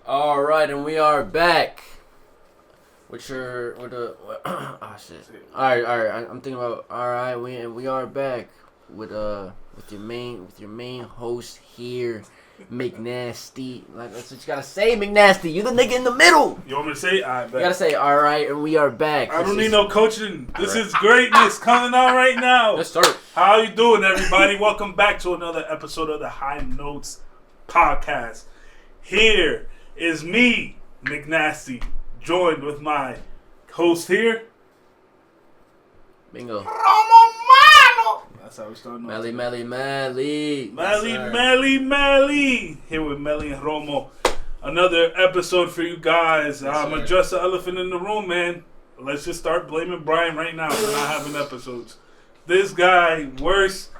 All right, and we are back with oh shit. All right. I'm thinking about we are back with your main host here, McNasty. Like that's what you gotta say, McNasty. You the nigga in the middle. You want me to say it? You gotta say all right, and we are back. I don't need no coaching. This is greatness coming out right now. Let's start. How you doing, everybody? Welcome back to another episode of the High Notes Podcast. Here is me, McNasty, joined with my host here. Bingo. That's how we start. Melly. Melly. Here with Melly and Romo. Another episode for you guys. I'm going to address the elephant in the room, man. Let's just start blaming Brian right now for not having episodes. This guy, worst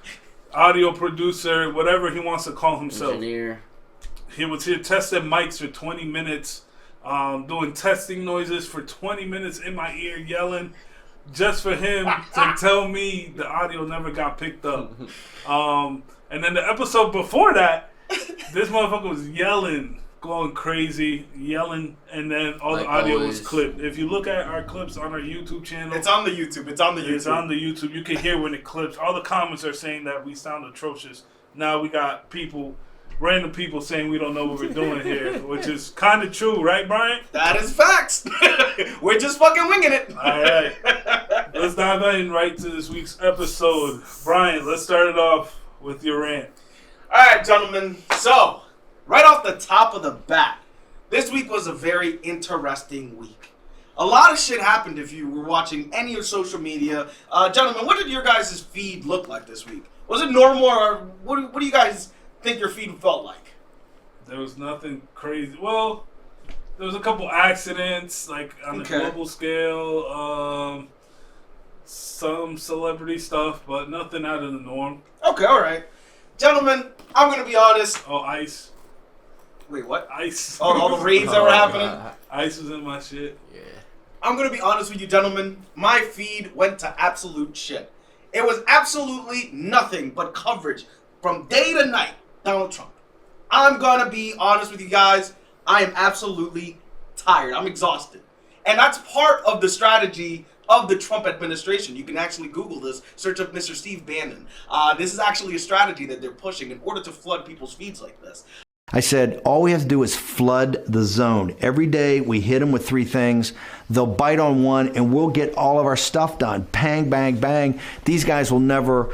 audio producer, whatever he wants to call himself. Engineer. He was here testing mics for 20 minutes, doing testing noises for 20 minutes in my ear, yelling, just for him to tell me the audio never got picked up. And then the episode before that, this motherfucker was yelling, going crazy, yelling, and then all the audio was clipped. If you look at our clips on our YouTube channel. It's on the YouTube. It's on the YouTube. You can hear when it clips. All the comments are saying that we sound atrocious. Now we got random people saying we don't know what we're doing here, which is kind of true, right, Brian? That is facts. We're just fucking winging it. All right. Let's dive in right to this week's episode. Brian, let's start it off with your rant. All right, gentlemen. So, right off the top of the bat, this week was a very interesting week. A lot of shit happened if you were watching any of social media. Gentlemen, what did your guys' feed look like this week? Was it normal, or what do you guys think your feed felt like? There was nothing crazy. Well, there was a couple accidents, like on the global scale, some celebrity stuff, but nothing out of the norm. Okay, all right. Gentlemen, I'm going to be honest. Oh, ice. Wait, what? Ice. Oh, all the raids that were happening? Ice was in my shit. Yeah. I'm going to be honest with you, gentlemen. My feed went to absolute shit. It was absolutely nothing but coverage from day to night. Donald Trump. I'm gonna be honest with you guys. I am absolutely tired. I'm exhausted. And that's part of the strategy of the Trump administration. You can actually Google this, search up Mr. Steve Bannon. This is actually a strategy that they're pushing in order to flood people's feeds like this. I said, all we have to do is flood the zone. Every day we hit them with three things. They'll bite on one and we'll get all of our stuff done. Bang, bang, bang. These guys will never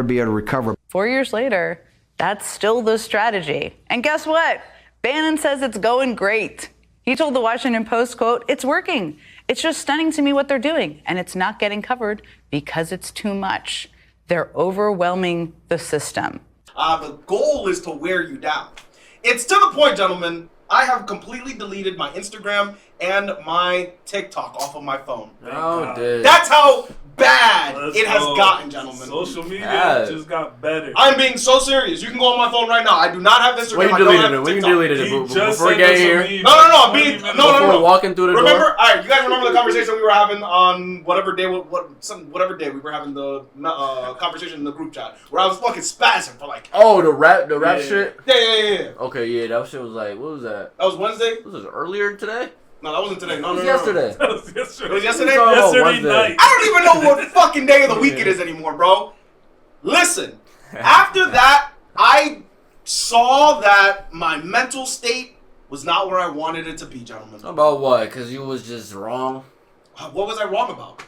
be able to recover. 4 years later, that's still the strategy. And guess what? Bannon says it's going great. He told the Washington Post, quote, "It's working. It's just stunning to me what they're doing. And it's not getting covered because it's too much. They're overwhelming the system." The goal is to wear you down. It's to the point, gentlemen, I have completely deleted my Instagram and my TikTok off of my phone. Oh, dude. That's how bad Let's it has go. gotten, gentlemen. Social media just got better. I'm being so serious. You can go on my phone right now. I do not have Instagram. When you deleted it? When you deleted it? Before we get here? No. Before walking through the door? Remember? All right, you guys remember the conversation we were having on whatever day we were having the conversation in the group chat where I was fucking spazzing for like. Oh, the rap shit? Yeah. Okay, yeah, that shit was like, what was that? That was Wednesday? Was it earlier today? No, that wasn't today. No. It was yesterday. That was yesterday. It was yesterday? Yesterday night. I don't even know what fucking day of the week it is anymore, bro. Listen, after that, I saw that my mental state was not where I wanted it to be, gentlemen. About what? Because you was just wrong? What was I wrong about?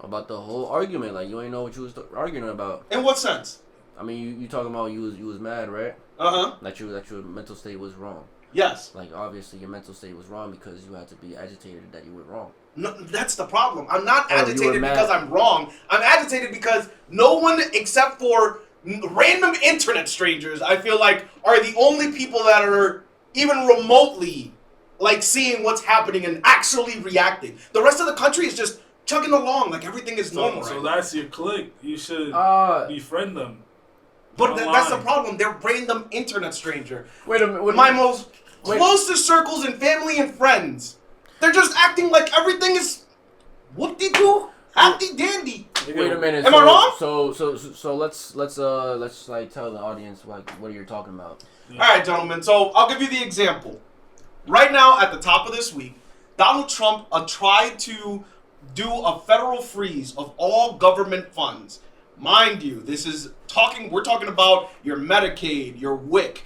About the whole argument. Like, you ain't know what you was arguing about. In what sense? I mean, you talking about you was mad, right? Uh-huh. That your mental state was wrong. Yes. Like, obviously, your mental state was wrong because you had to be agitated that you were wrong. No, that's the problem. I'm not agitated because I'm wrong. I'm agitated because no one except for random internet strangers, I feel like, are the only people that are even remotely, like, seeing what's happening and actually reacting. The rest of the country is just chugging along like everything is normal. So that's your clique. You should befriend them. But that's the problem. They're random internet stranger. Wait a minute. My most closest circles and family and friends. They're just acting like everything is whoop-de-doo, happy-dandy. Wait a minute. Am I wrong? So let's like tell the audience like what you're talking about. Yeah. All right, gentlemen. So I'll give you the example. Right now, at the top of this week, Donald Trump tried to do a federal freeze of all government funds. Mind you, we're talking about your Medicaid, your WIC,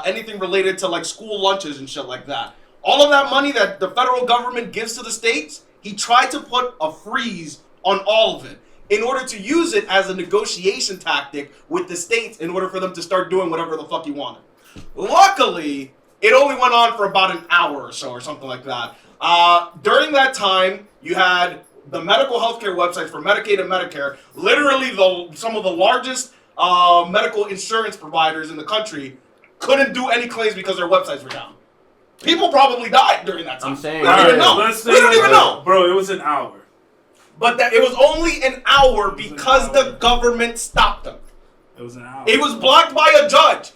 anything related to like school lunches and shit like that. All of that money that the federal government gives to the states, he tried to put a freeze on all of it in order to use it as a negotiation tactic with the states in order for them to start doing whatever the fuck he wanted. Luckily, it only went on for about an hour or so or something like that. During that time, you had the medical healthcare websites for Medicaid and Medicare, literally some of the largest medical insurance providers in the country couldn't do any claims because their websites were down. People probably died during that time. I'm saying, we don't even know. We don't even know. Bro, it was an hour. But it was only an hour because the government stopped them. It was an hour. It was blocked by a judge.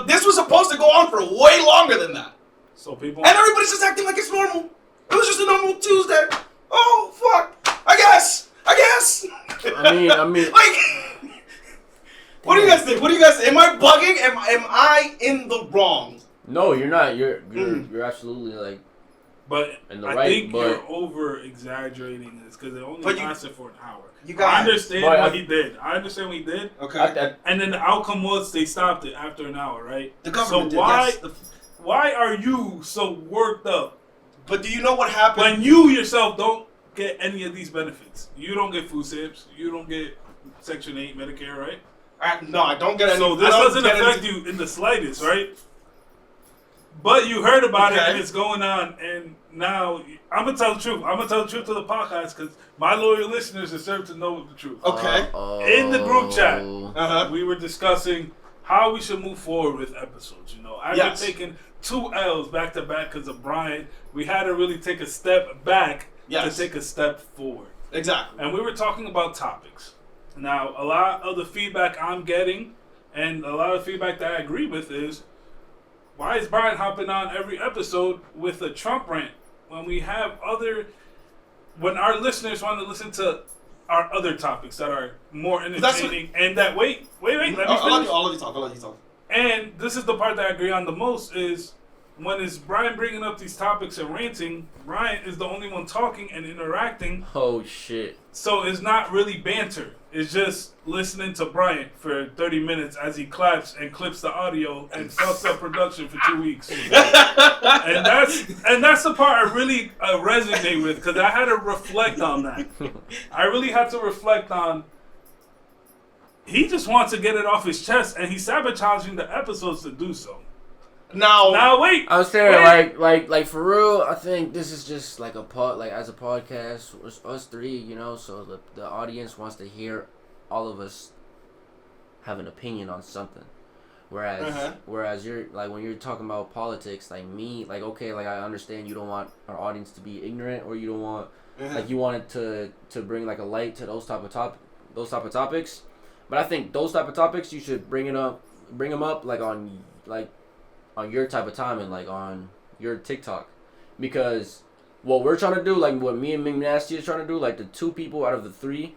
This was supposed to go on for way longer than that. So people... And everybody's just acting like it's normal. It was just a normal Tuesday. Oh, fuck. I guess. I mean... Like... What do you guys think? Am I bugging? Am I in the wrong? No, you're not. You're absolutely like... But in the I right, think but you're over-exaggerating this because it only lasted for an hour. You guys, I understand what he did. Okay. And then the outcome was they stopped it after an hour, right? The government so why are you so worked up? But do you know what happened? When you yourself don't get any of these benefits. You don't get food stamps. You don't get Section 8 Medicare, right? No, I don't get any. So this doesn't affect you in the slightest, right? But you heard about it and it's going on, and now I'm gonna tell the truth. I'm gonna tell the truth to the podcast because my loyal listeners deserve to know the truth. Okay. In the group chat, we were discussing how we should move forward with episodes. You know, after taking 2 L's back to back because of Brian, we had to really take a step back to take a step forward. Exactly. And we were talking about topics. Now, a lot of the feedback I'm getting, and a lot of feedback that I agree with is, why is Brian hopping on every episode with a Trump rant when we have when our listeners want to listen to our other topics that are more entertaining and that wait, let me finish. I'll let you talk. And this is the part that I agree on the most is when is Brian bringing up these topics and ranting, Brian is the only one talking and interacting. Oh shit. So it's not really banter. It's just listening to Brian for 30 minutes as he claps and clips the audio and fucks up production for 2 weeks. and that's the part I really resonate with because I had to reflect on that. I really had to reflect on he just wants to get it off his chest and he's sabotaging the episodes to do so. Now wait. I was saying like for real. I think this is just like as a podcast, us three, you know. So the audience wants to hear all of us have an opinion on something. Whereas you're like when you're talking about politics, like me, like okay, like I understand you don't want our audience to be ignorant, or you don't want like you want it to bring like a light to those type of topics. But I think those type of topics you should bring them up like on your type of time and like on your TikTok, because what we're trying to do, like what me and McNasty is trying to do, like the 2 people out of the 3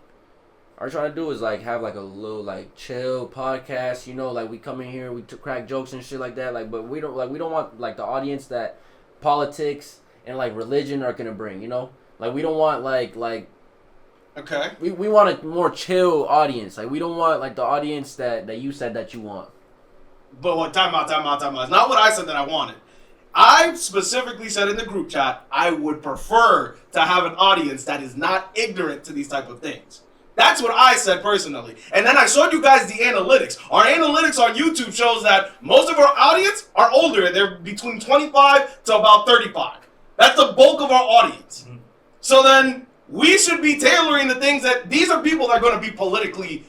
are trying to do is like have like a little like chill podcast, you know, like we come in here, we crack jokes and shit like that, like but we don't want like the audience that politics and like religion are gonna bring, you know, like we don't want like okay, we want a more chill audience, like we don't want like the audience that you said that you want. But what? Time out. It's not what I said that I wanted. I specifically said in the group chat I would prefer to have an audience that is not ignorant to these type of things. That's what I said personally. And then I showed you guys the analytics. Our analytics on YouTube shows that most of our audience are older. They're between 25 to about 35. That's the bulk of our audience. Mm-hmm. So then we should be tailoring the things that these are people that are going to be politically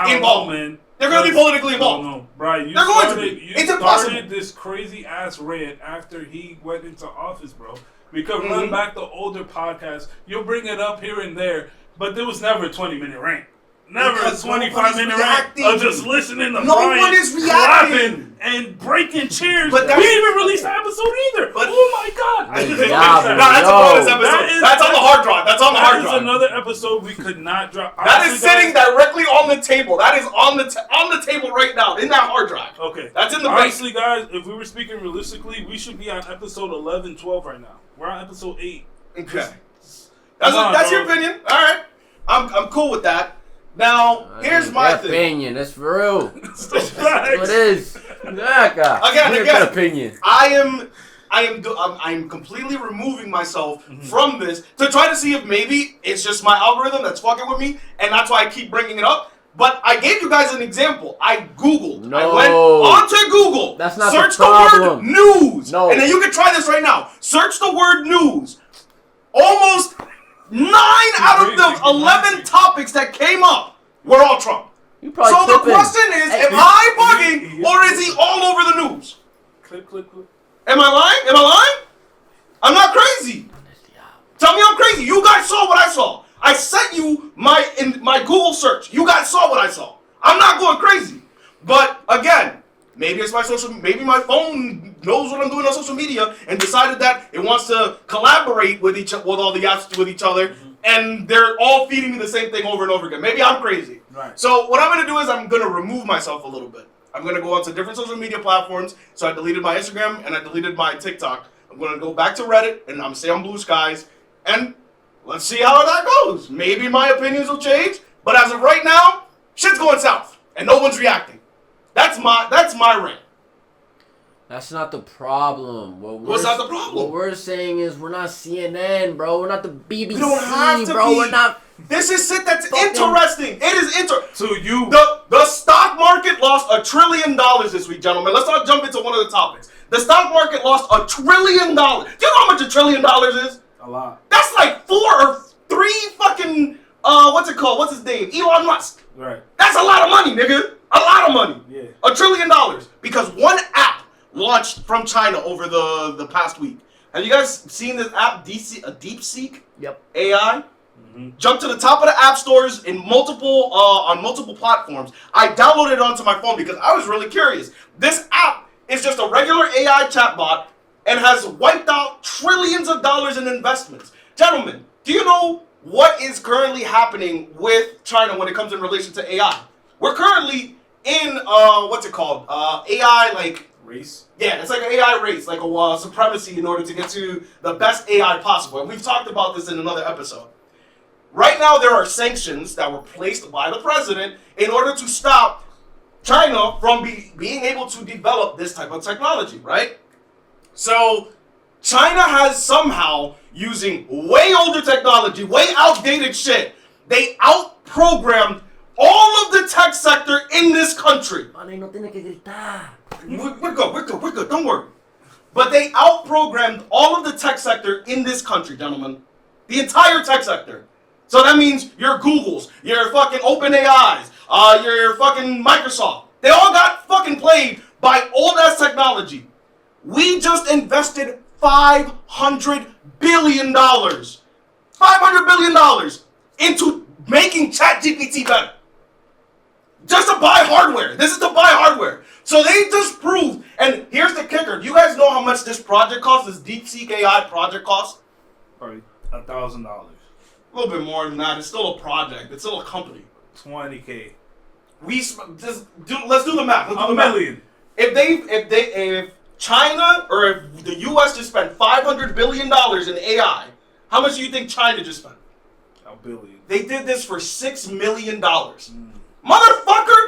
involved. Man. They're going to be politically involved. No, Brian, you started this crazy ass rant after he went into office, bro. We could run back the older podcast. You'll bring it up here and there, but there was never a 20-minute rant. Never a Because 25-minute rant reacting. of just listening to No Brian one is reacting. clapping and breaking chairs. But We that's- didn't even release the episode either. But- Oh my God. I just Yeah, No, that's a Yo. bonus episode. That's on the hard drive. That's on the hard That is drive. another episode we could not drop. That is Honestly, sitting guys- directly on the table. That is on the table right now in that hard drive. Okay. That's in the Honestly, guys, if we were speaking realistically, we should be on episode 11, 12 right now. We're on episode 8. Okay. Come on, That's bro. your opinion. All right. I'm cool with that. Now, here's my That thing. opinion. That's for real. Facts. That's what it is. Yeah, God. Again. Good opinion. I'm completely removing myself from this to try to see if maybe it's just my algorithm that's fucking with me, and that's why I keep bringing it up. But I gave you guys an example. I Googled. No. I went onto Google. That's not search the the word problem. news. No. And then you can try this right now. Search the word news. Almost 9 out of the 11 topics that came up were all Trump. You probably So the clipping. question is, am I bugging or is he all over the news? Clip. Am I lying? I'm not crazy. Tell me I'm crazy. You guys saw what I saw. I sent you my Google search. You guys saw what I saw. I'm not going crazy. But again, maybe it's maybe my phone knows what I'm doing on social media and decided that it wants to collaborate with all the apps with each other, and they're all feeding me the same thing over and over again. Maybe I'm crazy. Right. So what I'm gonna do is I'm gonna remove myself a little bit. I'm gonna go onto different social media platforms. So I deleted my Instagram and I deleted my TikTok. I'm gonna go back to Reddit and I'm gonna stay on Blue Skies, and let's see how that goes. Maybe my opinions will change, but as of right now, shit's going south and no one's reacting. That's my rant. That's not the problem. What's not the problem? What we're saying is we're not CNN, bro. We're not the BBC, We don't have to bro. be. We're not. This is shit that's Fucking- interesting. It is To you. The stock market lost $1 trillion this week, gentlemen. Let's not jump into one of the topics. The stock market lost $1 trillion. Do you know how much $1 trillion is? A lot. That's like 4 or 3 fucking what's it called? What's his name? Elon Musk. Right. That's a lot of money, nigga. A lot of money. Yeah. $1 trillion because one app launched from China over the past week. Have you guys seen this app, DeepSeek Yep. AI? Jumped to the top of the app stores in on multiple platforms. I downloaded it onto my phone because I was really curious. This app is just a regular AI chatbot and has wiped out trillions of dollars in investments. Gentlemen, do you know what is currently happening with China when it comes in relation to AI? We're currently in what's it called? AI like. Race. Yeah, it's like an AI race, like a supremacy in order to get to the best AI possible. And we've talked about this in another episode. Right now, there are sanctions that were placed by the president in order to stop China from being able to develop this type of technology, right? So, China has somehow, using way older technology, way outdated shit, they out-programmed all of the tech sector in this country. We're good, don't worry. But they out-programmed all of the tech sector in this country, gentlemen. The entire tech sector. So that means your Googles, your fucking OpenAIs, your fucking Microsoft. They all got fucking played by old-ass technology. We just invested $500 billion. $500 billion into making ChatGPT better. Just to buy hardware. This is to buy hardware. So they just proved, and here's the kicker. Do you guys know how much this project costs, this DeepSeek AI project costs? Probably $1,000. A little bit more than that. It's still a project. It's still a company. $20K. Let's do the math. Let's do A the math. million. If China or if the U.S. just spent $500 billion in AI, how much do you think China just spent? $1 billion. They did this for $6 million. Motherfucker,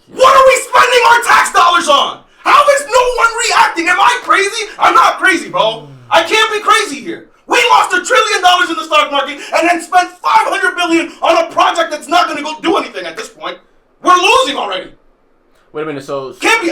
what are we spending our tax dollars on? How is no one reacting? Am I crazy? I'm not crazy, bro. I can't be crazy here. We lost $1 trillion in the stock market and then spent $500 billion on a project that's not going to go do anything at this point. We're losing already. Wait a minute. So Can't be.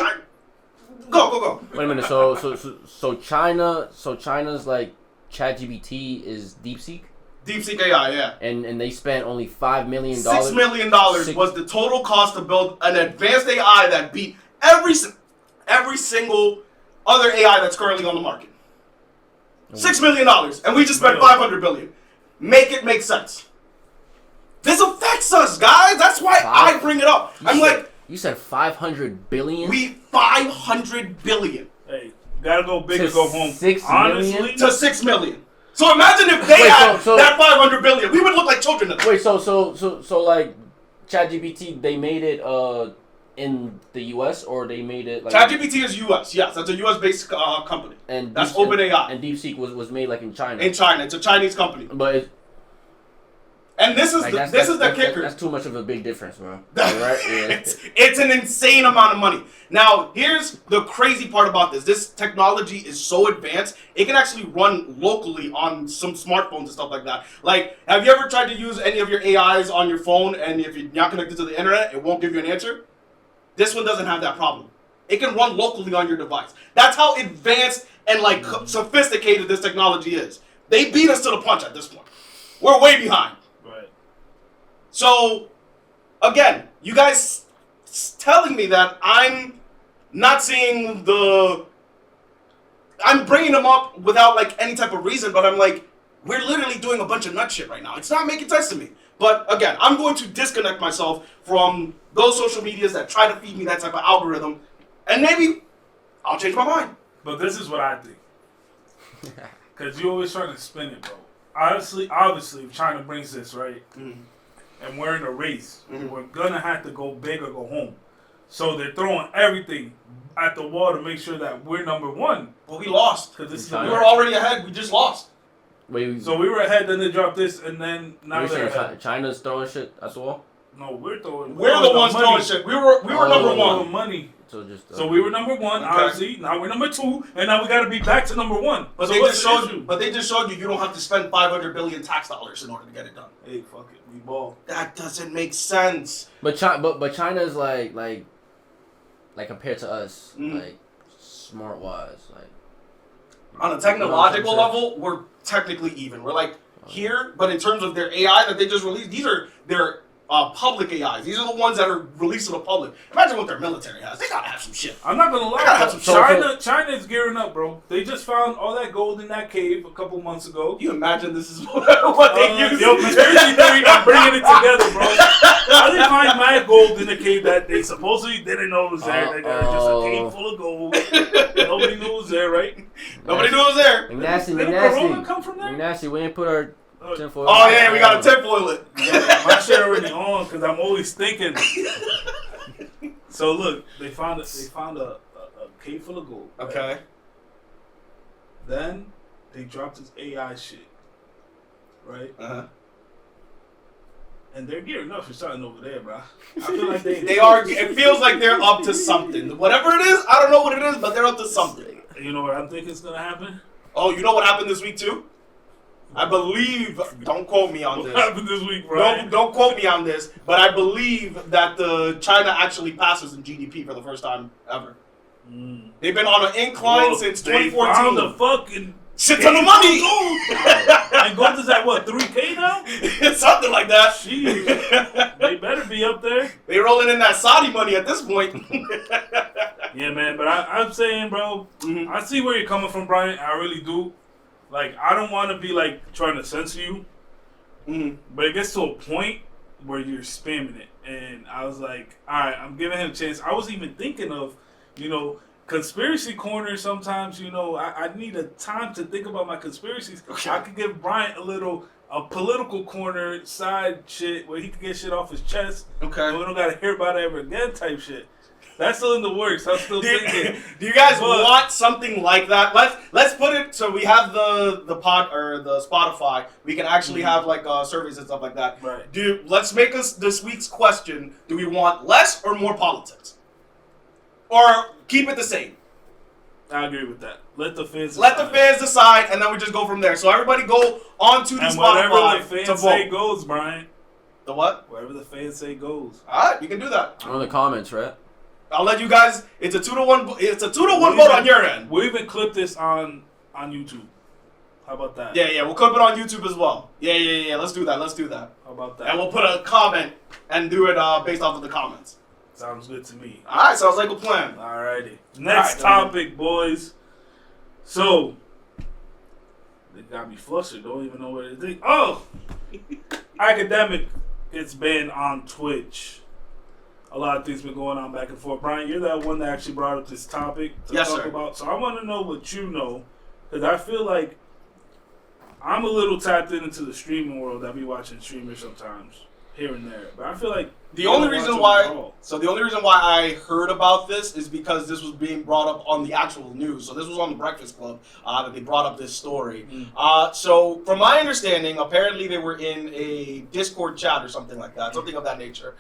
Go. wait a minute. So China's like ChatGPT is DeepSeek, DeepSeek AI, yeah. and they spent only $5 million. $6 million was the total cost to build an advanced AI that beat every single other AI that's currently on the market. $6 million, and we just spent $500 billion. Make it make sense. This affects us, guys. That's why I bring it up. You said 500 billion? 500 billion. Hey, gotta go big or go home. 6 Honestly, million? To 6 million. So imagine if they had that 500 billion. We would look like children. Wait, so like ChatGPT, they made it in the US or they made it like ChatGPT is US. Yes, that's a US based company. and that's OpenAI. And DeepSeek was made like in China. In China, it's a Chinese company. But and this is the kicker. That's too much of a big difference, bro. Right? Yeah. It's an insane amount of money. Now, here's the crazy part about this. This technology is so advanced, it can actually run locally on some smartphones and stuff like that. Like, have you ever tried to use any of your AIs on your phone, and if you're not connected to the internet, it won't give you an answer? This one doesn't have that problem. It can run locally on your device. That's how advanced and sophisticated this technology is. They beat us to the punch at this point. We're way behind. Right. So, again, you guys telling me that I'm not seeing I'm bringing them up without like any type of reason, but I'm like, we're literally doing a bunch of nut shit right now. It's not making sense to me. But again, I'm going to disconnect myself from those social medias that try to feed me that type of algorithm, and maybe I'll change my mind. But this is what I think. Because you always trying to spin it, bro. Obviously, if China brings this, right, and we're in a race, we're going to have to go big or go home. So they're throwing everything at the wall to make sure that we're number one. But we lost. Because this is we were already ahead. We just lost. Wait, so we were ahead, then they dropped this, and then now they're ahead. China's throwing shit at the wall? No, we're the ones throwing shit. We were number one. Money. So we were number one, obviously. Now we're number two, and now we got to be back to number one. But they just showed you don't have to spend 500 billion tax dollars in order to get it done. Hey, fuck it, we ball. That doesn't make sense. But China's like compared to us, like smart wise, like on a technological level, we're technically even. We're like here, but in terms of their AI that they just released, these are their public AIs. These are the ones that are released to the public. Imagine what their military has. They gotta have some shit. I'm not gonna lie. China is gearing up, bro. They just found all that gold in that cave a couple months ago. You imagine this is what they use? Yo, conspiracy theory, I'm bringing it together, bro. How they find mad gold in the cave that they supposedly didn't know was there? That there was just a cave full of gold. Nobody knew it was there, right? Nobody knew it was there. McNasty, we ain't put our tinfoil. Oh yeah, we got to tinfoil it. Yeah, my shit already on because I'm always thinking. So look, they found a cave full of gold. Okay. Right? Then they dropped this AI shit, right? And they're gearing up for something over there, bro. I feel like they are. It feels like they're up to something. Whatever it is, I don't know what it is, but they're up to something. You know what I think is gonna happen? Oh, you know what happened this week too? I believe. Don't quote me on this. What happened this week, bro? Don't quote me on this. But I believe that China actually passes in GDP for the first time ever. They've been on an incline since 2014. They found the fucking shit ton of money. And gold is at what, 3K now? Something like that. Jeez. They better be up there. They rolling in that Saudi money at this point. Yeah, man. But I'm saying, bro, I see where you're coming from, Brian. I really do. Like, I don't want to be, like, trying to censor you. But it gets to a point where you're spamming it. And I was like, all right, I'm giving him a chance. I was even thinking of, conspiracy corner sometimes, I need a time to think about my conspiracies. Okay. I could give Brian a political corner side shit where he could get shit off his chest. Okay. And we don't got to hear about it ever again type shit. That's still in the works. I'm still thinking. Do you guys want something like that? Let's put it so we have the pod or the Spotify. We can actually have like surveys and stuff like that. Right. Let's make us this week's question. Do we want less or more politics? Or keep it the same? I agree with that. Let the fans decide, and then we just go from there. So everybody go onto the Spotify whatever the fans say goes, Brian. The what? Whatever the fans say goes. All right, you can do that. On the comments, right? I'll let you guys. It's a 2-1. It's a 2-1 vote on your end. We'll even clip this on YouTube. How about that? Yeah. We'll clip it on YouTube as well. Yeah. Let's do that. How about that? And we'll put a comment and do it based off of the comments. Sounds good to me. All right, sounds like a plan. Alrighty. Next topic, boys. So, they got me flustered. Don't even know what it is. Oh! Academic it's been on Twitch. A lot of things been going on back and forth. Brian, you're that one that actually brought up this topic to talk about. So I want to know what you know, because I feel like I'm a little tapped into the streaming world. I be watching streamers sometimes, here and there. But I feel like the only reason why I heard about this is because this was being brought up on the actual news. So this was on the Breakfast Club that they brought up this story. So from my understanding, apparently they were in a Discord chat or something like that, something of that nature,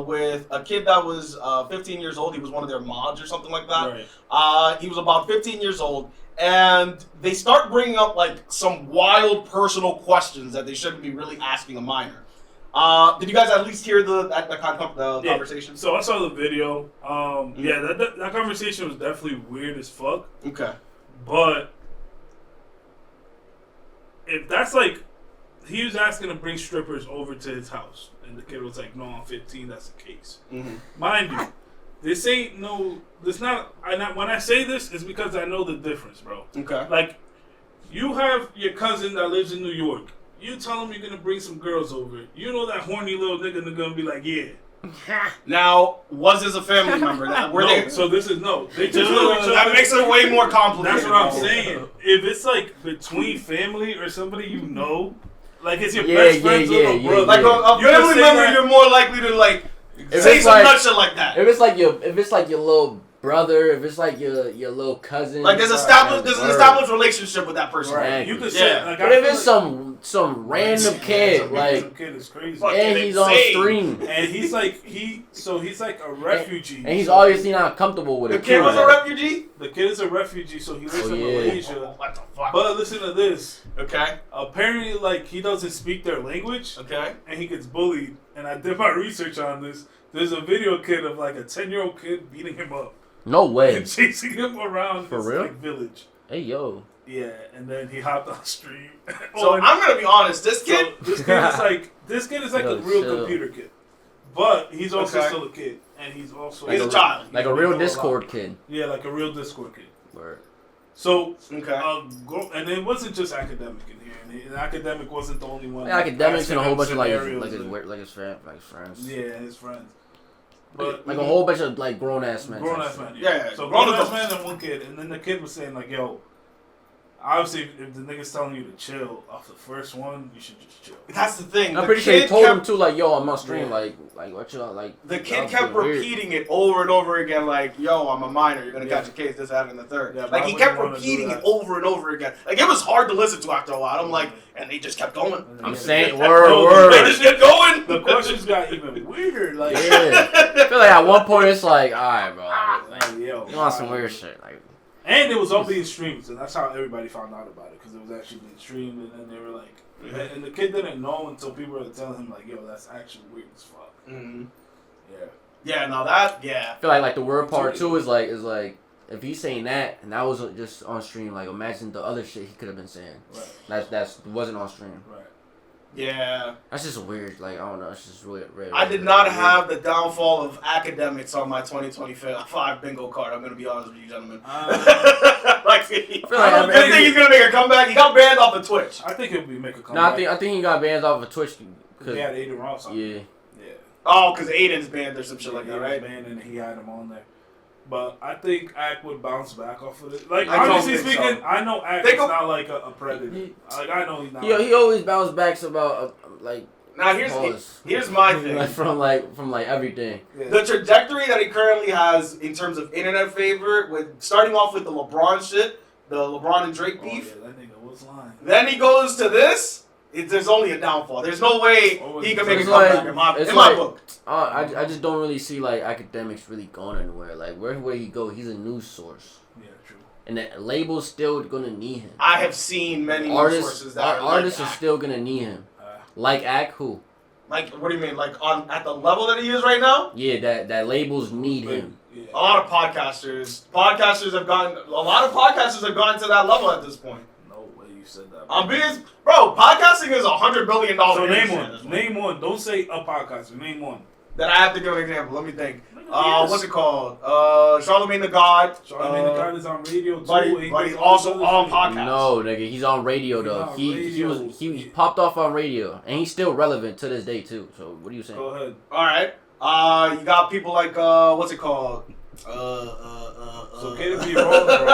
with a kid that was 15 years old. He was one of their mods or something like that. Right. He was about 15 years old. And they start bringing up like some wild personal questions that they shouldn't be really asking a minor. Did you guys at least hear the conversation? So I saw the video. Yeah, that conversation was definitely weird as fuck. Okay. But if that's like, he was asking to bring strippers over to his house, and the kid was like, "No, I'm 15. That's the case." Mm-hmm. Mind you. This ain't no. This not. When I say this, it's because I know the difference, bro. Okay. Like, you have your cousin that lives in New York. You tell him you're gonna bring some girls over. You know that horny little nigga gonna be like, yeah. Now, was this a family member? So this is no. They just that makes it way more complicated. That's what I'm saying. If it's like between family or somebody you know, like it's your best friend's little brother. Like a family member, you're more likely to like. Say some nut shit like that. If it's like your little brother, if it's like your little cousin, like there's an established relationship with that person. Right. You could say, like, but if it's some random kid, like some kid is crazy, and he's on stream, and he's like a refugee, and he's obviously not comfortable with it. The kid was a refugee. The kid is a refugee, so he lives in Malaysia. What the fuck? But listen to this. Okay. Apparently, like, he doesn't speak their language. Okay. And he gets bullied. And I did my research on this. There's a video kid of like a 10-year-old kid beating him up. No way. And chasing him around for his real? like, village. Hey yo. Yeah, and then he hopped on stream. So I'm gonna be honest, this kid is like a real computer kid, but he's also still a kid, and he's also a child, like a real Discord kid. Yeah, like a real Discord kid. Word. So and it wasn't just academic in here. And academic wasn't the only one. Yeah, academics and a whole bunch of his friends. Yeah, his friends. But like a whole bunch of like grown ass men. Yeah. So grown ass man and one kid, and then the kid was saying like, "Yo, obviously, if the nigga's telling you to chill off the first one, you should just chill." That's the thing. I'm pretty sure he told him too, like, "Yo, I'm on stream, like what you like." The kid kept repeating it over and over again, like, "Yo, I'm a minor. You're gonna catch a case. This, that, and the third." Yeah, like he kept repeating it over and over again. Like it was hard to listen to after a while. I'm like, and they just kept going. I'm saying word. They just kept going. The questions got even weirder. Like, yeah. I feel like at one point it's like, all right, bro, like, yo, you want some weird shit, like. And it was all being streamed, so that's how everybody found out about it, because it was actually being streamed, and then they were like, and the kid didn't know until people were telling him, like, yo, that's actually weird as fuck. Mm-hmm. Yeah. Yeah, now that, I feel like the word part too is like, if he's saying that, and that was just on stream, like, imagine the other shit he could have been saying. Right. That wasn't on stream. Right. Yeah. That's just weird. Like, I don't know. It's just really I did not have the downfall of academics on my 2025 bingo card. I'm going to be honest with you, gentlemen. I think he's going to make a comeback. He got banned off of Twitch. I think he'll make a comeback. No, I think he got banned off of Twitch. Because he had Aiden Ross on. Yeah. Oh, because Aiden's banned or some shit like that, right? Banned and he had him on there. But I think Ack would bounce back off of it. Like, honestly speaking, I know Ack is not like a predator. Like, I know he's not. He always bounces back about, like... Now, here's my thing. Like, from everything. Yeah. The trajectory that he currently has in terms of internet favor, with starting off with the LeBron shit, the LeBron and Drake beef. Yeah, that nigga was lying. Then he goes to this. There's only a downfall. There's no way he can make a comeback in my book. I just don't really see like academics really going anywhere. Like wherever he go, he's a news source. Yeah, true. And the label's still gonna need him. I have seen many news sources that artists are still gonna need him. Like Ack who? Like what do you mean? Like at the level that he is right now? Yeah, that labels need him. Yeah. A lot of podcasters have gone to that level at this point. Said that. Bro, podcasting is $100 billion. So name one. Don't say a podcaster. Name one. that I have to give an example. Let me think. What's it called? Charlemagne the God. Charlemagne the God is on radio too. But he's also on podcast. No, nigga, he's on radio though. He popped off on radio, and he's still relevant to this day too. So what are you saying? Go ahead. All right. You got people like what's it called? It's okay to be wrong, bro.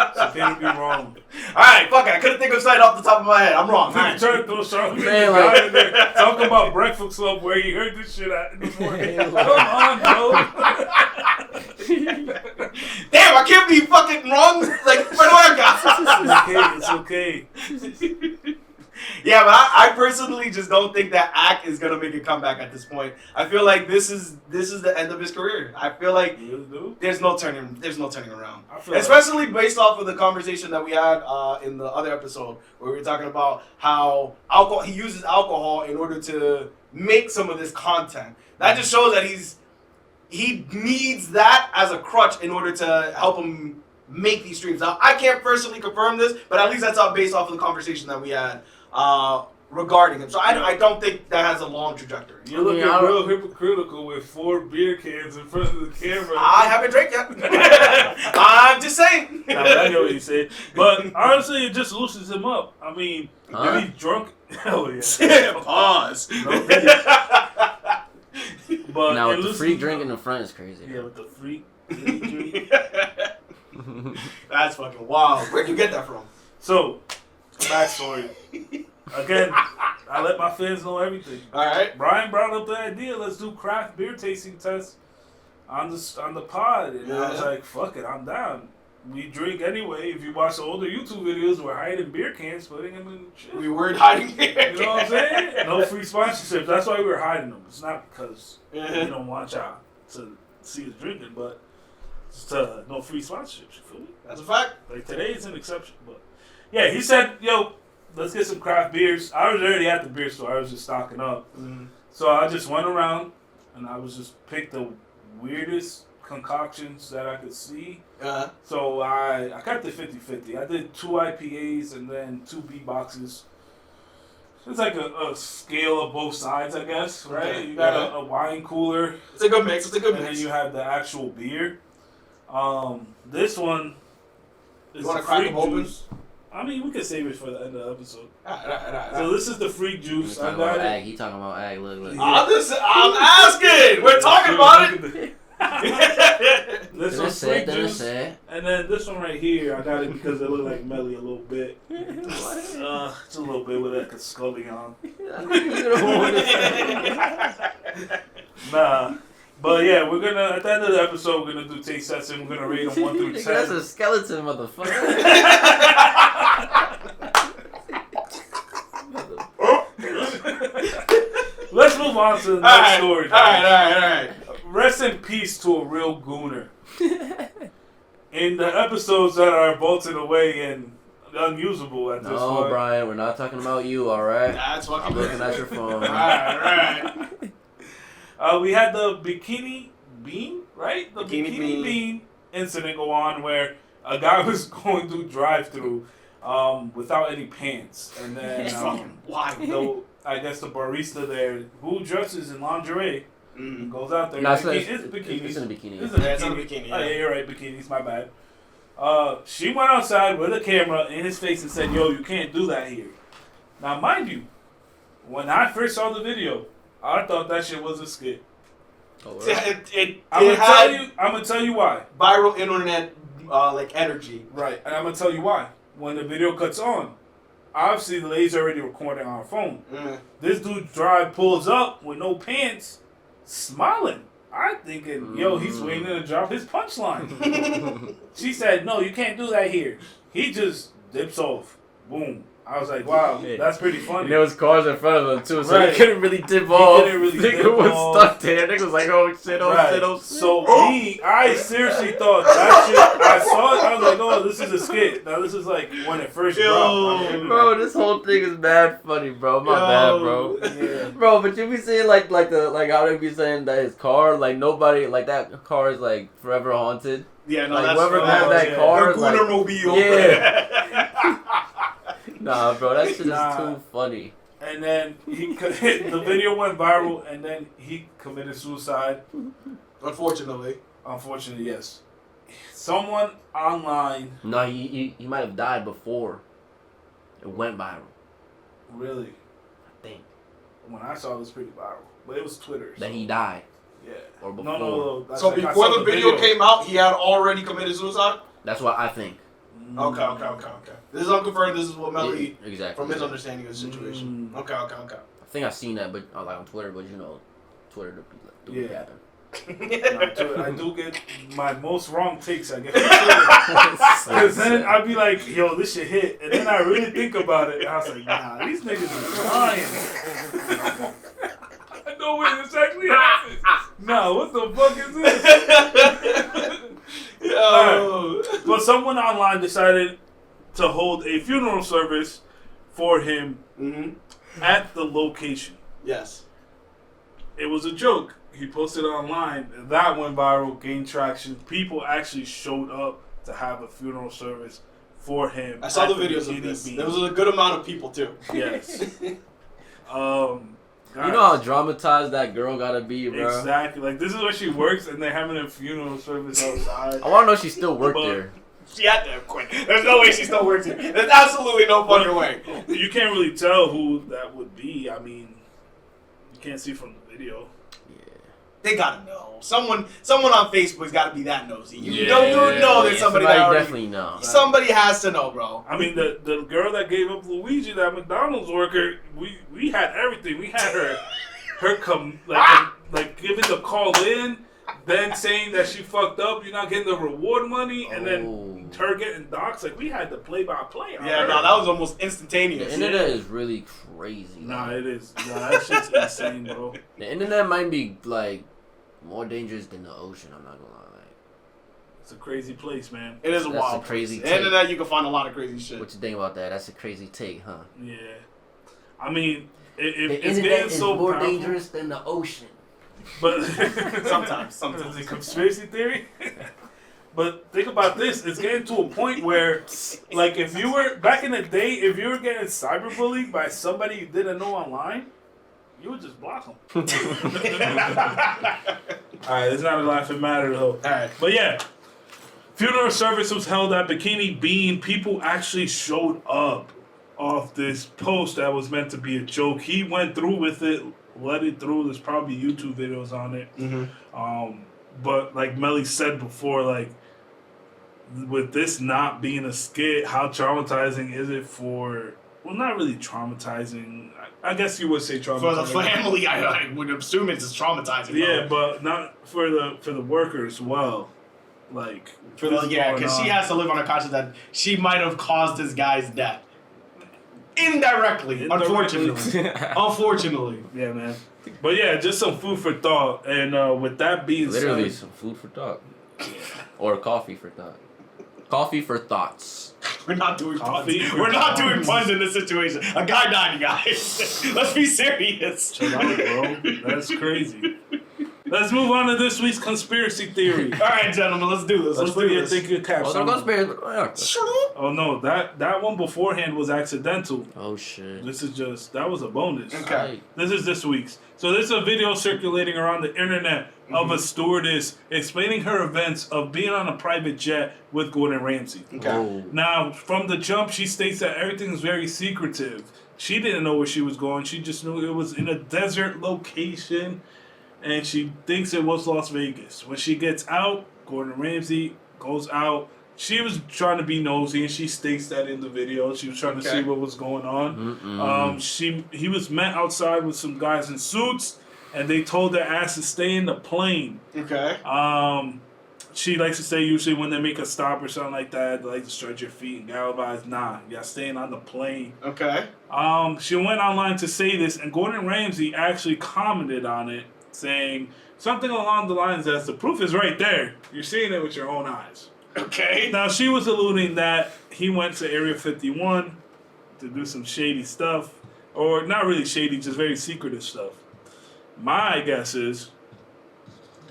It's okay to be wrong. Alright, fuck it. I couldn't think of sight off the top of my head. I'm wrong. You trying to throw Charlemagne the God in there. Talk about Breakfast Club where he heard this shit at in the morning. Come on, bro. Damn, I can't be fucking wrong. Like, It's okay. Yeah, but I personally just don't think that Ack is gonna make a comeback at this point. I feel like this is the end of his career. I feel like there's no turning around. Especially based off of the conversation that we had in the other episode where we were talking about how he uses alcohol in order to make some of this content. That just shows that he needs that as a crutch in order to help him make these streams. Now, I can't personally confirm this, but at least that's all based off of the conversation that we had regarding him. So I don't think that has a long trajectory. You're looking real hypocritical with 4 beer cans in front of the camera. I haven't drank yet. I'm just saying. Nah, I know what you say. But honestly, it just loosens him up. I mean, if he's drunk, hell yeah. Pause. But now with the free drink in the front is crazy. Yeah, with the free drink. That's fucking wild. Where'd you get that from? So, backstory. Again, I let my fans know everything. Alright. Brian brought up the idea, let's do craft beer tasting tests on the pod. And I was like, fuck it, I'm down. We drink anyway. If you watch the older YouTube videos, we're hiding beer cans, putting them in shit. We weren't hiding beer cans. You know what I'm saying? No free sponsorships. That's why we were hiding them. It's not because we don't want y'all to see us drinking, but it's no free sponsorships. You feel me? That's a fact. Like today is an exception, but yeah, he said, yo, let's get some craft beers. I was already at the beer store. I was just stocking up. So I just went around and I was just picked the weirdest concoctions that I could see. So I kept it 50-50. I did 2 IPAs and then 2 B boxes. It's like a scale of both sides, I guess, right? Okay. You got a wine cooler. It's a good mix. And then you have the actual beer. This one is you want to crack them open? I mean, we could save it for the end of the episode. Right. So this is the freak juice. He talking about ag. He talking about ag. Look. I'm asking. We're talking about it. This one's freak juice. And then this one right here, I got it because it looked like Melly a little bit. It's a little bit with like a scully on. Nah. But yeah, we're gonna at the end of the episode we're gonna do taste tests and we're gonna rate them 1 through 10. That's a skeleton, motherfucker. Let's move on to the next story. All right. Rest in peace to a real Gooner. In the episodes that are bolted away and unusable at this point. No, Brian, we're not talking about you, alright? That's fucking I'm looking at your phone. Alright. We had the Bikini Bean, right? The Bikini Bean incident go on where a guy was going through drive-thru without any pants. And then I guess the barista there, who dresses in lingerie, goes out there. It's bikinis. It's in a bikini. It's in a bikini. Oh, yeah, you're right. Bikinis, my bad. She went outside with a camera in his face and said, yo, you can't do that here. Now, mind you, when I first saw the video, I thought that shit was a skit. Oh, I'm gonna tell you why. Viral internet energy. Right, and I'm gonna tell you why. When the video cuts on, obviously the lady's already recording on her phone. This dude pulls up with no pants, smiling. I'm thinking, yo, he's waiting to drop his punchline. She said, no, you can't do that here. He just dips off. Boom. I was like, wow, that's pretty funny. And there was cars in front of him, too, so he couldn't really dip off. Nigga was stuck there. Nigga was like, oh, shit, oh, shit. So, I seriously thought that shit, I saw it, I was like, oh, this is a skit. Now, this is like when it first dropped. Bro, this whole thing is mad funny, bro. My bad, bro. Yeah. Bro, but you be saying, like how they be saying that his car, like, nobody, like, that car is, like, forever haunted. Yeah, no, like, that's whoever had that car. The Gooner mobile. Yeah. Nah, bro, that shit is too funny. And then the video went viral, and then he committed suicide. Unfortunately. Unfortunately, yes. Someone online. No, he might have died before it went viral. Really? I think. When I saw it was pretty viral. But it was Twitter. That he died. Yeah. Or before. No. So before the video came out, he had already committed suicide? That's what I think. Okay. This is unconfirmed. This is what Melly, exactly. from his understanding of the situation. Okay. I think I've seen that, but like on Twitter. But you know, Twitter do be happen. I do get my most wrong takes, I guess. Because then I'd be like, yo, this shit hit. And then I really think about it. And I was like, nah, these niggas are lying. I know when this actually happened. Nah, what the fuck is this? Right. But someone online decided to hold a funeral service for him at the location. Yes. It was a joke. He posted it online. That went viral, gained traction. People actually showed up to have a funeral service for him. I saw the videos of this. There was a good amount of people too. Yes. You know how dramatized that girl gotta be, bro. Exactly. Like, this is where she works, and they're having a funeral service outside. I want to know if she still worked there. She had to have quit. There's no way she still works here. There's absolutely no fucking way. You can't really tell who that would be. I mean, you can't see from the video. They gotta know. Someone on Facebook's gotta be that nosy. You know there's somebody that already, definitely know. Somebody has to know, bro. I mean, the girl that gave up Luigi, that McDonald's worker, we had everything. We had her come like giving the call in, then saying that she fucked up, you're not getting the reward money, and then her getting doxxed. Like, we had the play-by-play on her. Yeah, no, that was almost instantaneous. The internet is really crazy. Nah, it is. Nah, that shit's insane, bro. The internet might be like more dangerous than the ocean. I'm not gonna lie. It's a crazy place, man. It is a That's wild a crazy place. take. The internet, you can find a lot of crazy shit. What you think about that? That's a crazy take, huh? Yeah. I mean, The it's internet getting is so more powerful, dangerous than the ocean. But Sometimes. It's a conspiracy theory. But think about this. It's getting to a point where, like, if you were, back in the day, if you were getting cyberbullied by somebody you didn't know online, you would just block them. Alright, it's not a laughing matter, though. Alright. But yeah, funeral service was held at Bikini Bean. People actually showed up off this post that was meant to be a joke. He went through with it, let it through. There's probably YouTube videos on it. But like Melly said before, like, with this not being a skit, how traumatizing is it for, well, not really traumatizing. I guess you would say traumatizing. For the family, I would assume it's traumatizing. Yeah, but not for the worker as well. Like, because she has to live on her conscience that she might have caused this guy's death. Indirectly. Unfortunately. Unfortunately. Yeah, man. But yeah, just some food for thought. And with that being Literally said, some food for thought. Or coffee for thought. Coffee for thoughts. We're not doing puns. Coffee for We're not thoughts. doing puns in this situation. A guy died, you guys. Let's be serious. chill out, bro. That's crazy. Let's move on to this week's conspiracy theory. All right, gentlemen, let's do this. Let's do do this. think your cap. Oh, they're conspiracy. Oh no, that one beforehand was accidental. Oh shit. This is just, that was a bonus. Okay. This is this week's. So there's a video circulating around the internet of a stewardess explaining her events of being on a private jet with Gordon Ramsay. Okay. Oh. Now, from the jump, she states that everything's very secretive. She didn't know where she was going. She just knew it was in a desert location, and she thinks it was Las Vegas. When she gets out, Gordon Ramsay goes out. She was trying to be nosy, and she states that in the video. She was trying to see what was going on. He was met outside with some guys in suits, and they told their ass to stay in the plane. Okay. She likes to say usually when they make a stop or something like that, they like to stretch your feet and gallivant. Nah, y'all staying on the plane. Okay. She went online to say this, and Gordon Ramsay actually commented on it, saying something along the lines as the proof is right there. You're seeing it with your own eyes. Okay. Now, she was alluding that he went to Area 51 to do some shady stuff. Or not really shady, just very secretive stuff. My guess is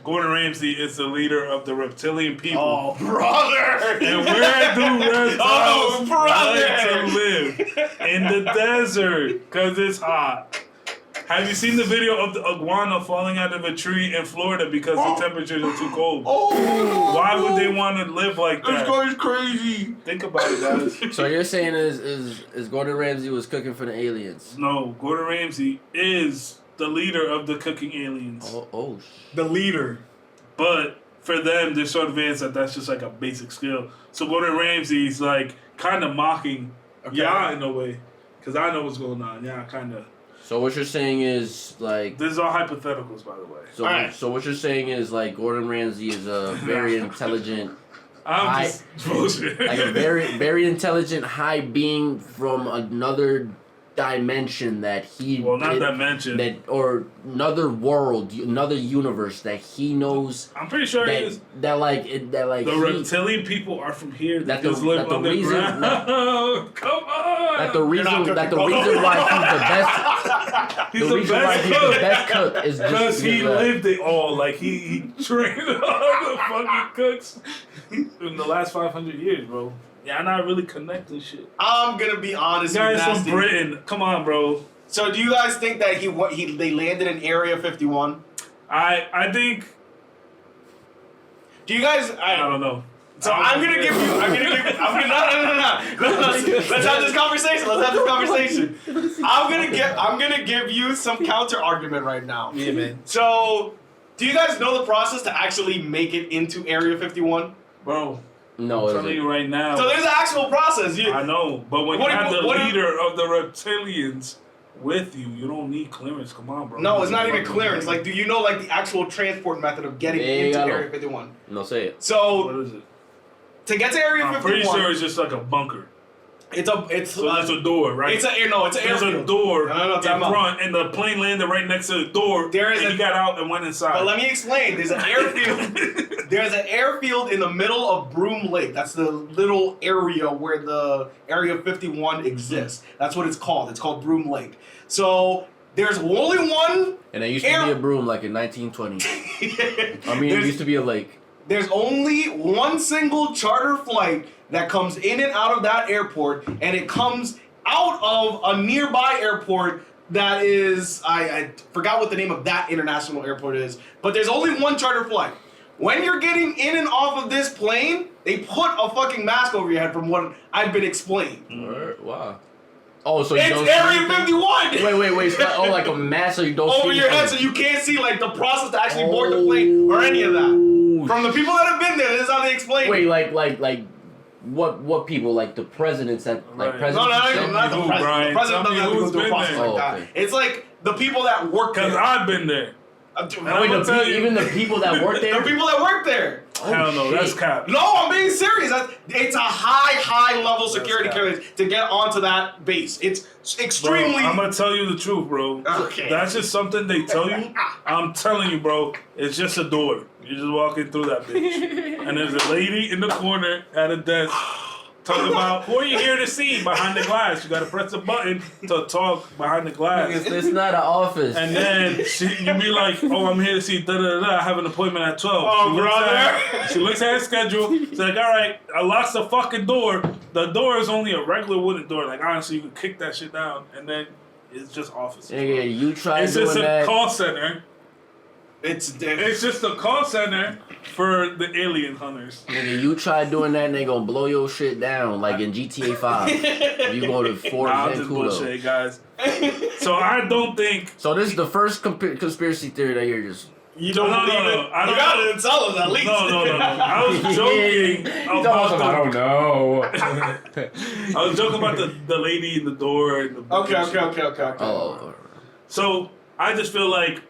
Gordon Ramsay is the leader of the reptilian people. Oh, brother! And where do reptiles brother! like to live? in the desert because it's hot. Have you seen the video of the iguana falling out of a tree in Florida because the temperatures are too cold? Why would they want to live like that? This guy's crazy. Think about it, guys. So you're saying is Gordon Ramsay was cooking for the aliens? No, Gordon Ramsay is the leader of the cooking aliens. The leader. But for them, they're so advanced that that's just like a basic skill. So Gordon Ramsay's like kind of mocking in a way. Because I know what's going on. Yeah, kind of. So what you're saying is like This is all hypotheticals, by the way. so. So what you're saying is like Gordon Ramsay is a very intelligent, I'm just bullshit. like a very intelligent high being from another dimension that he not dimension. that or another world, another universe that he knows. I'm pretty sure it is. That The reptilian people are from here. That just live the reason underground. Come on. That the reason why he's the best. He's the reason why he's the best cook is just because he because, lived it all. Like he trained all the fucking cooks in the last 500 years, bro. Yeah, I'm not really connecting shit. I'm gonna be honest. Guys from Britain, come on, bro. So do you guys think that they landed in Area 51? I think. Do you guys? I don't know. So I'm gonna give you. No. Let's have this conversation. I'm gonna give you some counter argument right now. Yeah, man. So, do you guys know the process to actually make it into Area 51? Bro. No, I'm telling you right now. So there's an actual process. I know, but when you have the leader of the reptilians with you, you don't need clearance. Come on, bro. No, it's not even clearance. Like, do you know like the actual transport method of getting into Area 51? No, say it. So what is it? To get to Area 51, I'm pretty sure it's just like a bunker. It's a door, right? It's an airfield. There's a door in front, and the plane landed right next to the door. He got out and went inside. But let me explain. There's an airfield. There's an airfield in the middle of Broom Lake. That's the little area where the Area 51 exists. That's what it's called. It's called Broom Lake. So there's only one. And it used to be a broom like in 1920. I mean, it used to be a lake. There's only one single charter flight that comes in and out of that airport, and it comes out of a nearby airport that is, I forgot what the name of that international airport is, but there's only one charter flight. When you're getting in and off of this plane, they put a fucking mask over your head from what I've been explained. Wow. Oh, so it's Area 51! Wait. So, like a mask so you don't see over your head so you can't see like the process to actually board the plane or any of that. From the people that have been there, this is how they explain it. Wait, like what people? Like the presidents that like presidents? No, not the president. The president doesn't have to go through a process like that. Okay. It's like the people that work there. Because I've been there. Even the people that work there? The people that work there. Hell no, that's cap. No, I'm being serious. It's a high level security clearance to get onto that base. It's extremely. Bro, I'm gonna tell you the truth, bro. Okay. That's just something they tell you. I'm telling you, bro. It's just a door. You're just walking through that bitch, and there's a lady in the corner at a desk talking about who are you here to see behind the glass. You gotta press a button to talk behind the glass. It's not an office. And then you be like, oh, I'm here to see da-da-da-da. I have an appointment at 12. Oh, brother. She looks at her schedule. She's like, all right, I locked the fucking door. The door is only a regular wooden door. Like, honestly, you can kick that shit down. And then it's just office. Yeah, you try it's doing just a that. call center. It's just a call center for the alien hunters. Nigga, you try doing that and they gonna blow your shit down like in GTA 5. You go to Fort just bullshit, guys. So I don't think. So this is the first conspiracy theory that you're just. You don't believe it? You gotta tell us at least. No. I was joking about I don't know. I was joking about the lady in the door. And the Okay. Oh. So I just feel like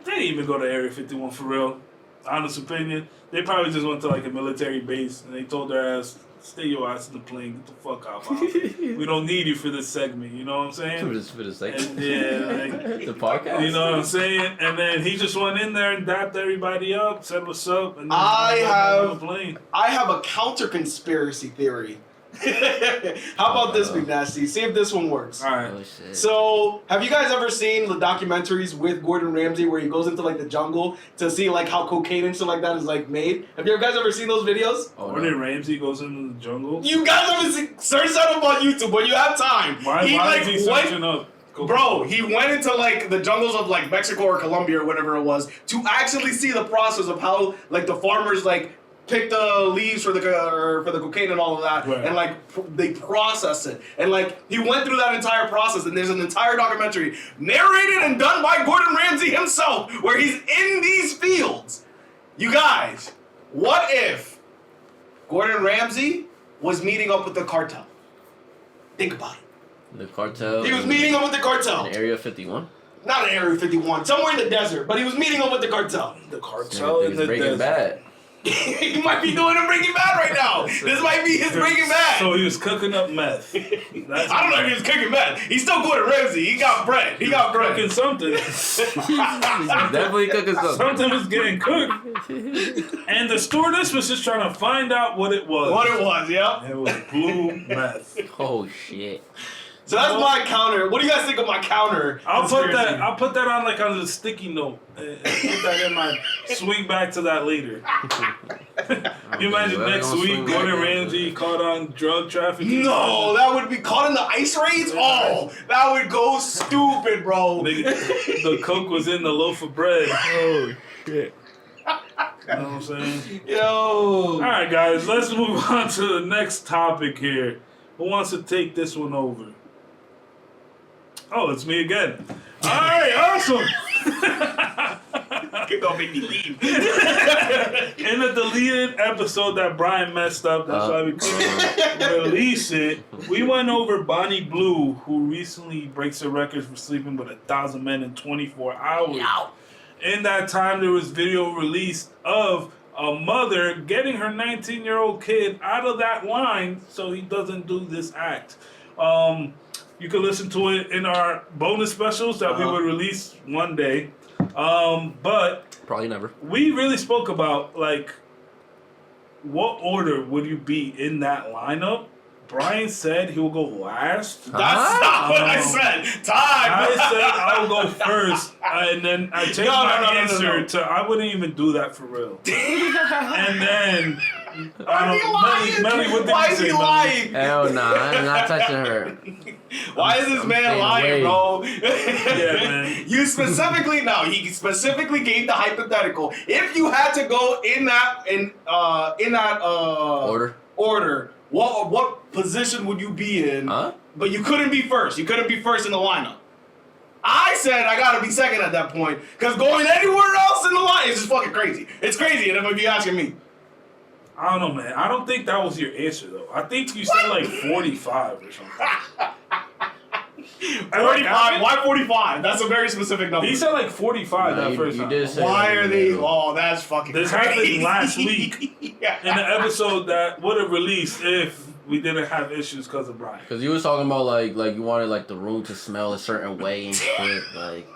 they didn't even go to Area 51 for real. Honest opinion. They probably just went to like a military base and they told their ass, stay your ass in the plane, get the fuck out, Bob. We don't need you for this segment, you know what I'm saying? For the segment? And, yeah, like, the podcast? You know what I'm saying? And then he just went in there and dapped everybody up, said what's up, and then I on the plane. have a counter conspiracy theory. How about this, Big Nasty? See if this one works. All right. Oh shit. So, have you guys ever seen the documentaries with Gordon Ramsay where he goes into like the jungle to see like how cocaine and shit like that is like made? Have you guys ever seen those videos? Oh, Gordon Ramsey goes into the jungle. You guys haven't seen? Search that up on YouTube when you have time. Why like, is he searching up? Bro, he went into like the jungles of like Mexico or Colombia or whatever it was to actually see the process of how like the farmers like pick the leaves for the cocaine and all of that, right. and like they process it, and like he went through that entire process, and there's an entire documentary narrated and done by Gordon Ramsay himself where he's in these fields. You guys, what if Gordon Ramsay was meeting up with the cartel? Think about it. The cartel. He was meeting up with the cartel. in Area 51. Not in Area 51, somewhere in the desert, but he was meeting up with the cartel. The cartel in the Breaking desert. Bad. He might be doing a Breaking Bad right now. This might be his Breaking Bad. So he was cooking up meth. I don't know if he was cooking meth. He's still Gordon Ramsay. He got bread. He got bread. Cooking something. Definitely cooking something. Something was getting cooked. And the stewardess was just trying to find out what it was. What it was, yeah. It was blue meth. Oh shit. So that's my counter. What do you guys think of my counter? I'll conspiracy? put that on like on the sticky note and put that in my swing back to that later. You imagine Well, next gonna week swing back Gordon into Ramsay caught on drug trafficking. No, that would be caught in the ice raids. Oh, that would go stupid, bro. Nigga, the coke was in the loaf of bread. Oh shit. You know what I'm saying? Yo. All right, guys, let's move on to the next topic here. Who wants to take this one over? Oh, it's me again. All right, awesome. You're gonna make me leave. In the deleted episode that Brian messed up, that's why we couldn't release it, we went over Bonnie Blue, who recently breaks the record for sleeping with 1,000 men in 24 hours. In that time, there was video released of a mother getting her 19-year-old kid out of that line so he doesn't do this act. You can listen to it in our bonus specials that we would release one day. But Probably never. we really spoke about, like, what order would you be in that lineup? Brian said he will go last. That's not what I said. Time. I said I'll go first, and then I changed my answer to I wouldn't even do that for real. And then Melly, what did Why you is say, he Melly? lying? Hell nah, I'm not touching her. Why is this man staying lying, away. bro? Yeah, man. You specifically he specifically gave the hypothetical. If you had to go in that order, what position would you be in? Huh? But you couldn't be first. You couldn't be first in the lineup. I said I gotta be second at that point because going anywhere else in the line is just fucking crazy. It's crazy, and if you're asking me. I don't know, man. I don't think that was your answer, though. I think you said like 45 or something. 45? Why 45? That's a very specific number. He said like 45 No, that you first time. did say Why that. are they? Oh, that's fucking This crazy. happened last week in the episode that would have released if we didn't have issues because of Brian. Cause you was talking about like you wanted like the room to smell a certain way and shit. Like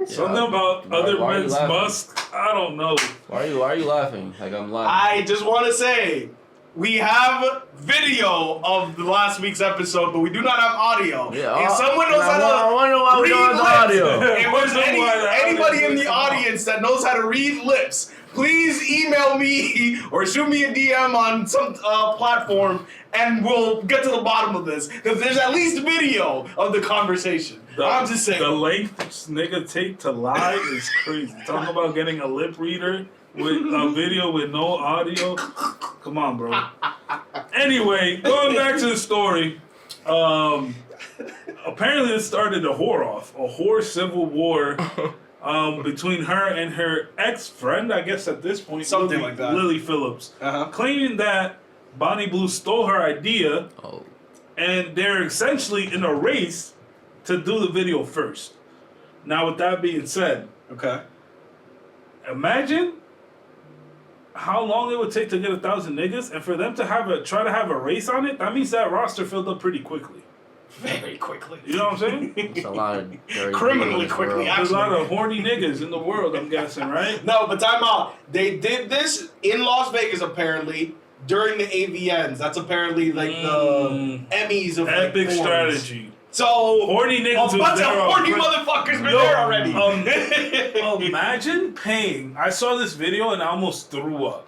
Something about why other are you men's laughing? musk. I don't know. Why are you laughing? Like I'm laughing. I just want to say we have video of the last week's episode, but we do not have audio. Yeah, If someone knows how to I wonder why we don't have the read lips, audio. if there's anybody in the audience that knows how to read lips, please email me or shoot me a DM on some platform, and we'll get to the bottom of this because there's at least video of the conversation. I'm just saying. The length this nigga take to lie is crazy. Talk about getting a lip reader with a video with no audio. Come on, bro. Anyway, going back to the story. Apparently it started a whore civil war between her and her ex-friend, I guess at this point. Something like that. Lily Phillips. Claiming that Bonnie Blue stole her idea, and they're essentially in a race to do the video first. Now, with that being said, Okay. imagine how long it would take to get 1,000 niggas, and for them to try to have a race on it. That means that roster filled up pretty quickly. Very quickly. You know what I'm saying? It's a lot of dirty Criminally deals, quickly, bro. There's a lot of horny niggas in the world, I'm guessing, right? No, but time out. They did this in Las Vegas, apparently. during the AVNs. That's apparently like the Emmys of like, epic porns. strategy. So horny niggas a bunch was of there horny already. motherfuckers were there already. Imagine paying. I saw this video and I almost threw up.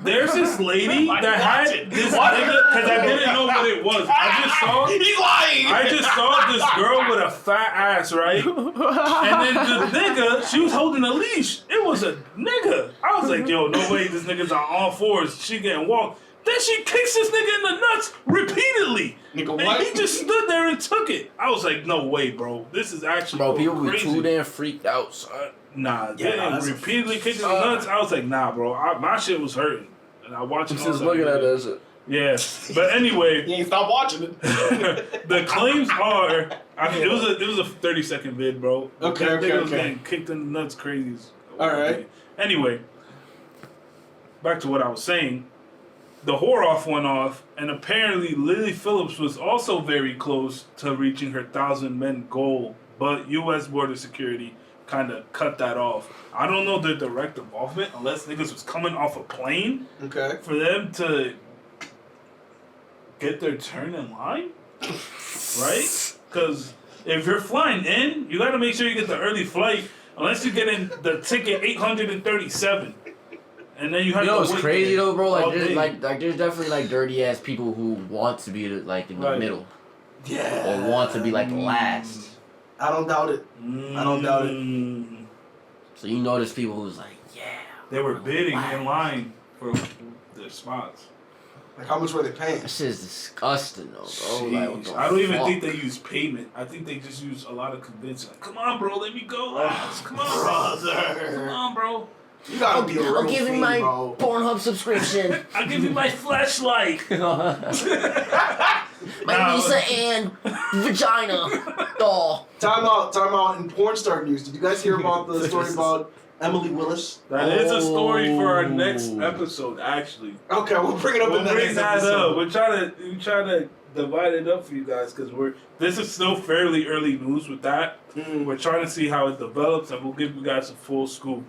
There's this lady that had this nigga, because I didn't know what it was. He's lying. I just saw this girl with a fat ass, right? And then the nigga, she was holding a leash. It was a nigga. I was like, yo, no way this nigga's on all fours. She getting walked. Then she kicks this nigga in the nuts repeatedly. Nigga, and what? he just stood there and took it. I was like, no way, bro. This is actually Bro, people crazy. be too damn freaked out, son. Nah, Yeah, damn, that's repeatedly kicking the nuts. I was like, nah, bro. My shit was hurting. And I watched it. I'm just looking at that shit. Yeah. But anyway, You ain't stop watching it. the claims are, it was a 30-second vid, bro. Okay, That okay, nigga was okay. getting kicked in the nuts crazy. All right. Anyway, back to what I was saying. The whore-off went off, and apparently Lily Phillips was also very close to reaching her 1,000-men goal, but U.S. Border Security kind of cut that off. I don't know their direct involvement, unless niggas was coming off a plane Okay. for them to get their turn in line, right? Because if you're flying in, you got to make sure you get the early flight, unless you get in the ticket 837. And then you have You know to what's wait crazy there though, bro? all Like there's day. like there's definitely like dirty ass people who want to be like in the Right. middle Yeah. or want to be like last. I don't doubt it. I don't doubt it. So you know there's people who's like, yeah. They were bidding last. in line for their spots. Like, how much were they paying? That shit's disgusting though, bro. Like, what the I don't even fuck? think they use payment. I think they just use a lot of convincing. Like, come on, bro, let me go last. Come on, bro. Come on, bro. You gotta be a real I'll give you fiend, my bro. Pornhub subscription. I'll give you my flashlight. My Lisa and vagina doll. Time out. In porn star news, did you guys hear about the story about Emily Willis? That is a story for our next episode, actually. Okay, we'll bring it up We'll in the bring next that episode. up. We're trying to divide it up for you guys because this is still fairly early news with that. We're trying to see how it develops, and we'll give you guys a full scoop.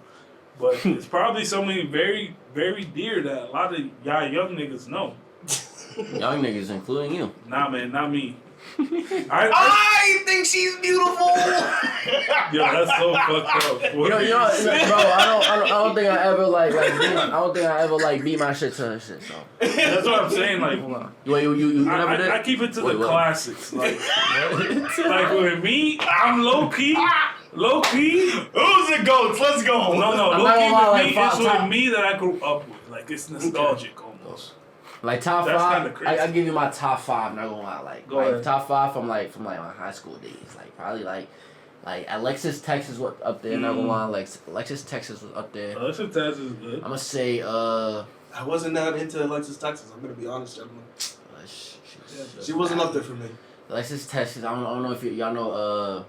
But it's probably something very, very dear that a lot of y'all young niggas know. Young niggas, including you. Nah, man, not me. I think she's beautiful. Yo, that's so fucked up. You know, bro. I don't think I ever beat my shit to her shit. So That's what I'm saying. Like, you never did. I keep it to Wait, the what? classics. Like with me, I'm low key. Low key. Who's the goats? Let's go. No, I'm low not key gonna lie, with like, me. five It's with top- me that I grew up with. Like, it's nostalgic almost. Like top That's kinda five, crazy. I give you my top five. Not gonna lie, Go ahead. top five from my high school days. Like probably like Alexis Texas was up there. Not gonna lie, like Alexis Texas was up there. Alexis Texas is good. I'm gonna say I wasn't that into Alexis Texas. I'm gonna be honest, gentlemen. She wasn't up there for me. Alexis Texas. I don't know if y'all know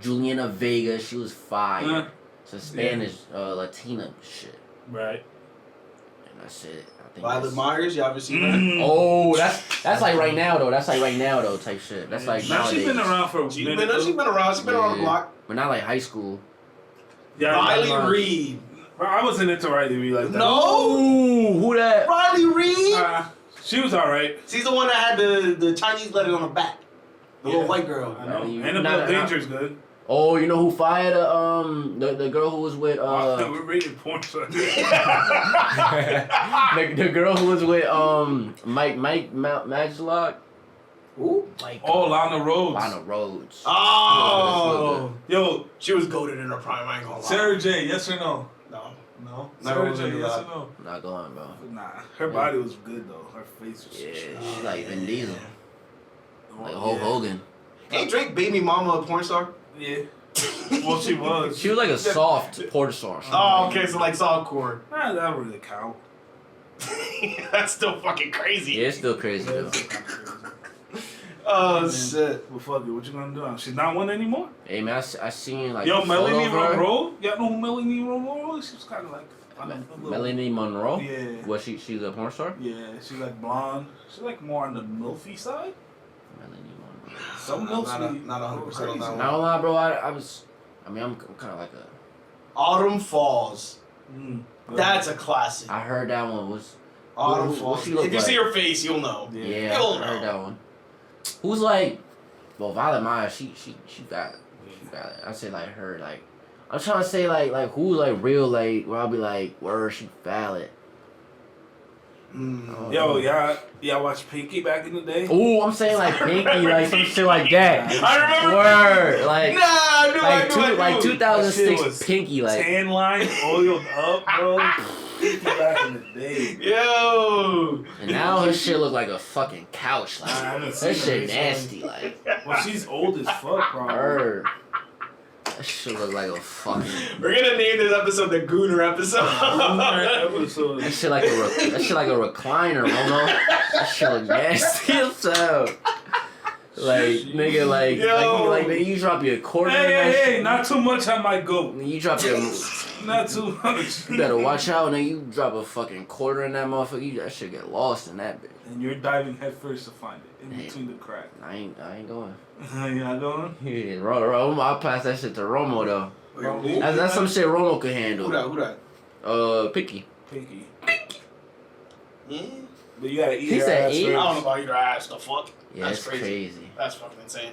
Juliana Vega. She was fire. It's a Spanish Latina shit. Right. And that's it. I think Violet that's- Myers, you ever seen her? Oh, that's like right now though. That's like right now though type shit. That's like Now nowadays. she's been around for a She's minute. been around. She's been on the Yeah. block. But not like high school. Yeah, Riley I- Reid. Bro, I wasn't into Riley Reid like that. No, Ooh, who that? Riley Reid. She was alright. She's the one that had the Chinese letter on her back. The little white girl. I know. You- Annabelle nah. Danger's good. Oh, you know who fired the girl who was with We're rated porn stars. the girl who was with Mike Maglock. Ooh. Like Lana Rhodes. Lana Rhodes. Oh. Yo, She was goated in her prime. I ain't gonna lie. Sarah J, yes or no? No. No. Never Sarah was J, into yes that. or no? Not going, bro. Nah, her body was good though. Her face was. Yeah, she's like Vin Diesel, Oh, like Hulk Hogan. Ain't Drake baby mama a porn star? Yeah. Well, she was. She was like a soft porn star. Oh, okay, so like softcore. Nah, that don't really count. That's still fucking crazy. Yeah, it's still crazy though. That's kinda crazy. Oh Man, shit. Well, fuck it. What you gonna do? She's not one anymore. Hey man, I seen like Yo, a photo Melanie of her. Monroe. Y'all know who Melanie Monroe is? She was kind of like. Melanie Monroe. Yeah. Was she's a porn star? Yeah, she's like blonde. She's like more on the milfy side. Melanie Monroe. Some Not milfy. not 100% on that Not one. gonna lie, bro. I'm kind of like a. Autumn Falls. Mm. That's a classic. I heard that one was. Autumn Who Falls. she look If you like? see her face, you'll know. Yeah, You'll I heard know. that one. Who's like, well, Violet Maya, she got it. She got it. I say like her, like, I'm trying to say like who's like real, like, where I'll be like, where she valid. Yo, y'all watch Pinky back in the day? Ooh, I'm saying like Pinky, like some shit like that. I remember. Word, like, Nah, I do. like That shit 2006 was Pinky, like. tan line, oiled up, bro. Pinky back in the day. Yo. And now her shit look like a fucking couch, like. I haven't That seen shit her nasty, like. Well, she's old as fuck, bro. Her. That shit look like a fucking. We're gonna name this episode the Gooner episode. That shit like a recliner, Momo. That shit look nasty as hell. Like nigga, like you drop your quarter. in that Hey, shit. not too much on my goat. You drop your. Not too much. You better watch out, and you drop a fucking quarter in that motherfucker. That shit get lost in that bitch. And you're diving headfirst to find it in between the cracks. I ain't going. You're not going? Yeah, Romo, I'll pass that shit to Romo though. That's some shit Romo could handle. Who that? Picky. Pinky. Yeah. But you gotta eat He her said ass eat? I don't know first. about your ass. The fuck? Yeah, That's it's crazy. That's fucking insane.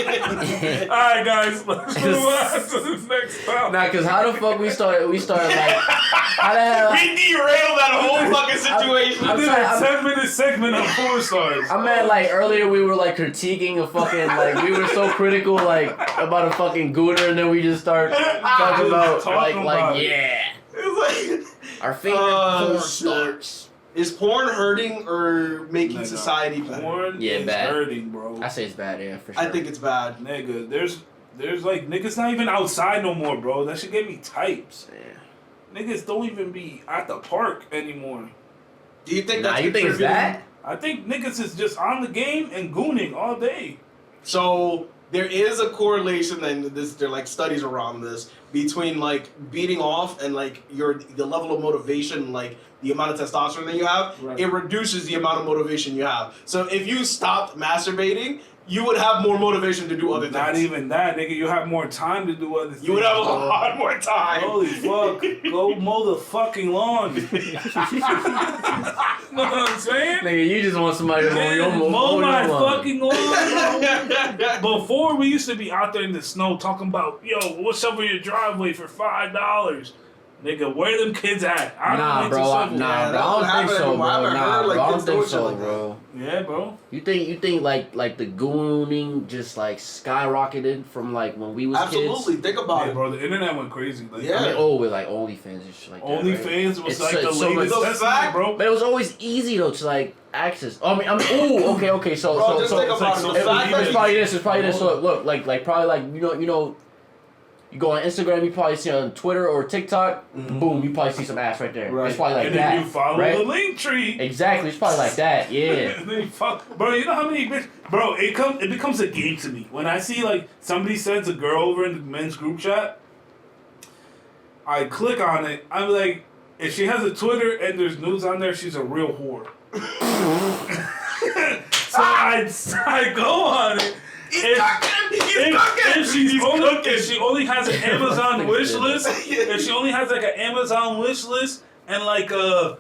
Alright, guys, let's move on to this next topic. Nah, cause how the fuck we started like how the hell? We derailed that whole fucking situation. I'm We did sorry, a 10-minute segment on 4 stars. I meant like earlier we were like critiquing a fucking like we were so critical like about a fucking Gooner and then we just start talking about Talking about it. yeah It's our favorite porn stars. Is porn hurting or making society better? Porn Yeah, is bad. hurting, bro. I say it's bad, yeah, for sure. I think it's bad. Nigga, there's like niggas not even outside no more, bro. That should get me types. Yeah. Niggas don't even be at the park anymore. Do you think Nah, that's you think it's contributing? bad? I think niggas is just on the game and gooning all day. So there is a correlation, and there are like studies around this between like beating off and like the level of motivation, like the amount of testosterone that you have. Right. It reduces the amount of motivation you have. So if you stopped masturbating, you would have more motivation to do other things. Not even that, nigga. You have more time to do other things. You would have a bro. lot more time. Holy fuck. Go mow the fucking lawn. You know what I'm saying? Nigga, you just want somebody to mow your Mow my lawn. fucking lawn, bro. Before, we used to be out there in the snow talking about, yo, what's over your driveway for $5? Nigga, where them kids at? Nah, bro, I don't think so, bro. Nah, bro, I don't think so, bro. Yeah, bro. You think like the gooning just like skyrocketed from like when we was Absolutely. kids? Think about Yeah, it. bro, the internet went crazy. Like, Yeah. I mean, with like OnlyFans and shit like that. right? OnlyFans was It's like so- the it's so latest much- testament, bro. But it was always easy though to like access. Ooh, okay. So Bro, just think it's about like it. so The fact that it's probably this. So look, like probably like you know. You go on Instagram, you probably see on Twitter or TikTok, boom, you probably see some ass right there. Right. It's probably like and that. then you follow right? the link tree. Exactly, it's probably like that, yeah. And then you bro, you know how many bitch, bro, it becomes a game to me. When I see like somebody sends a girl over in the men's group chat, I click on it, I'm like, if she has a Twitter and there's news on there, she's a real whore. So I go on it. If she only has an Amazon wish list, if she only has like an Amazon wish list and like a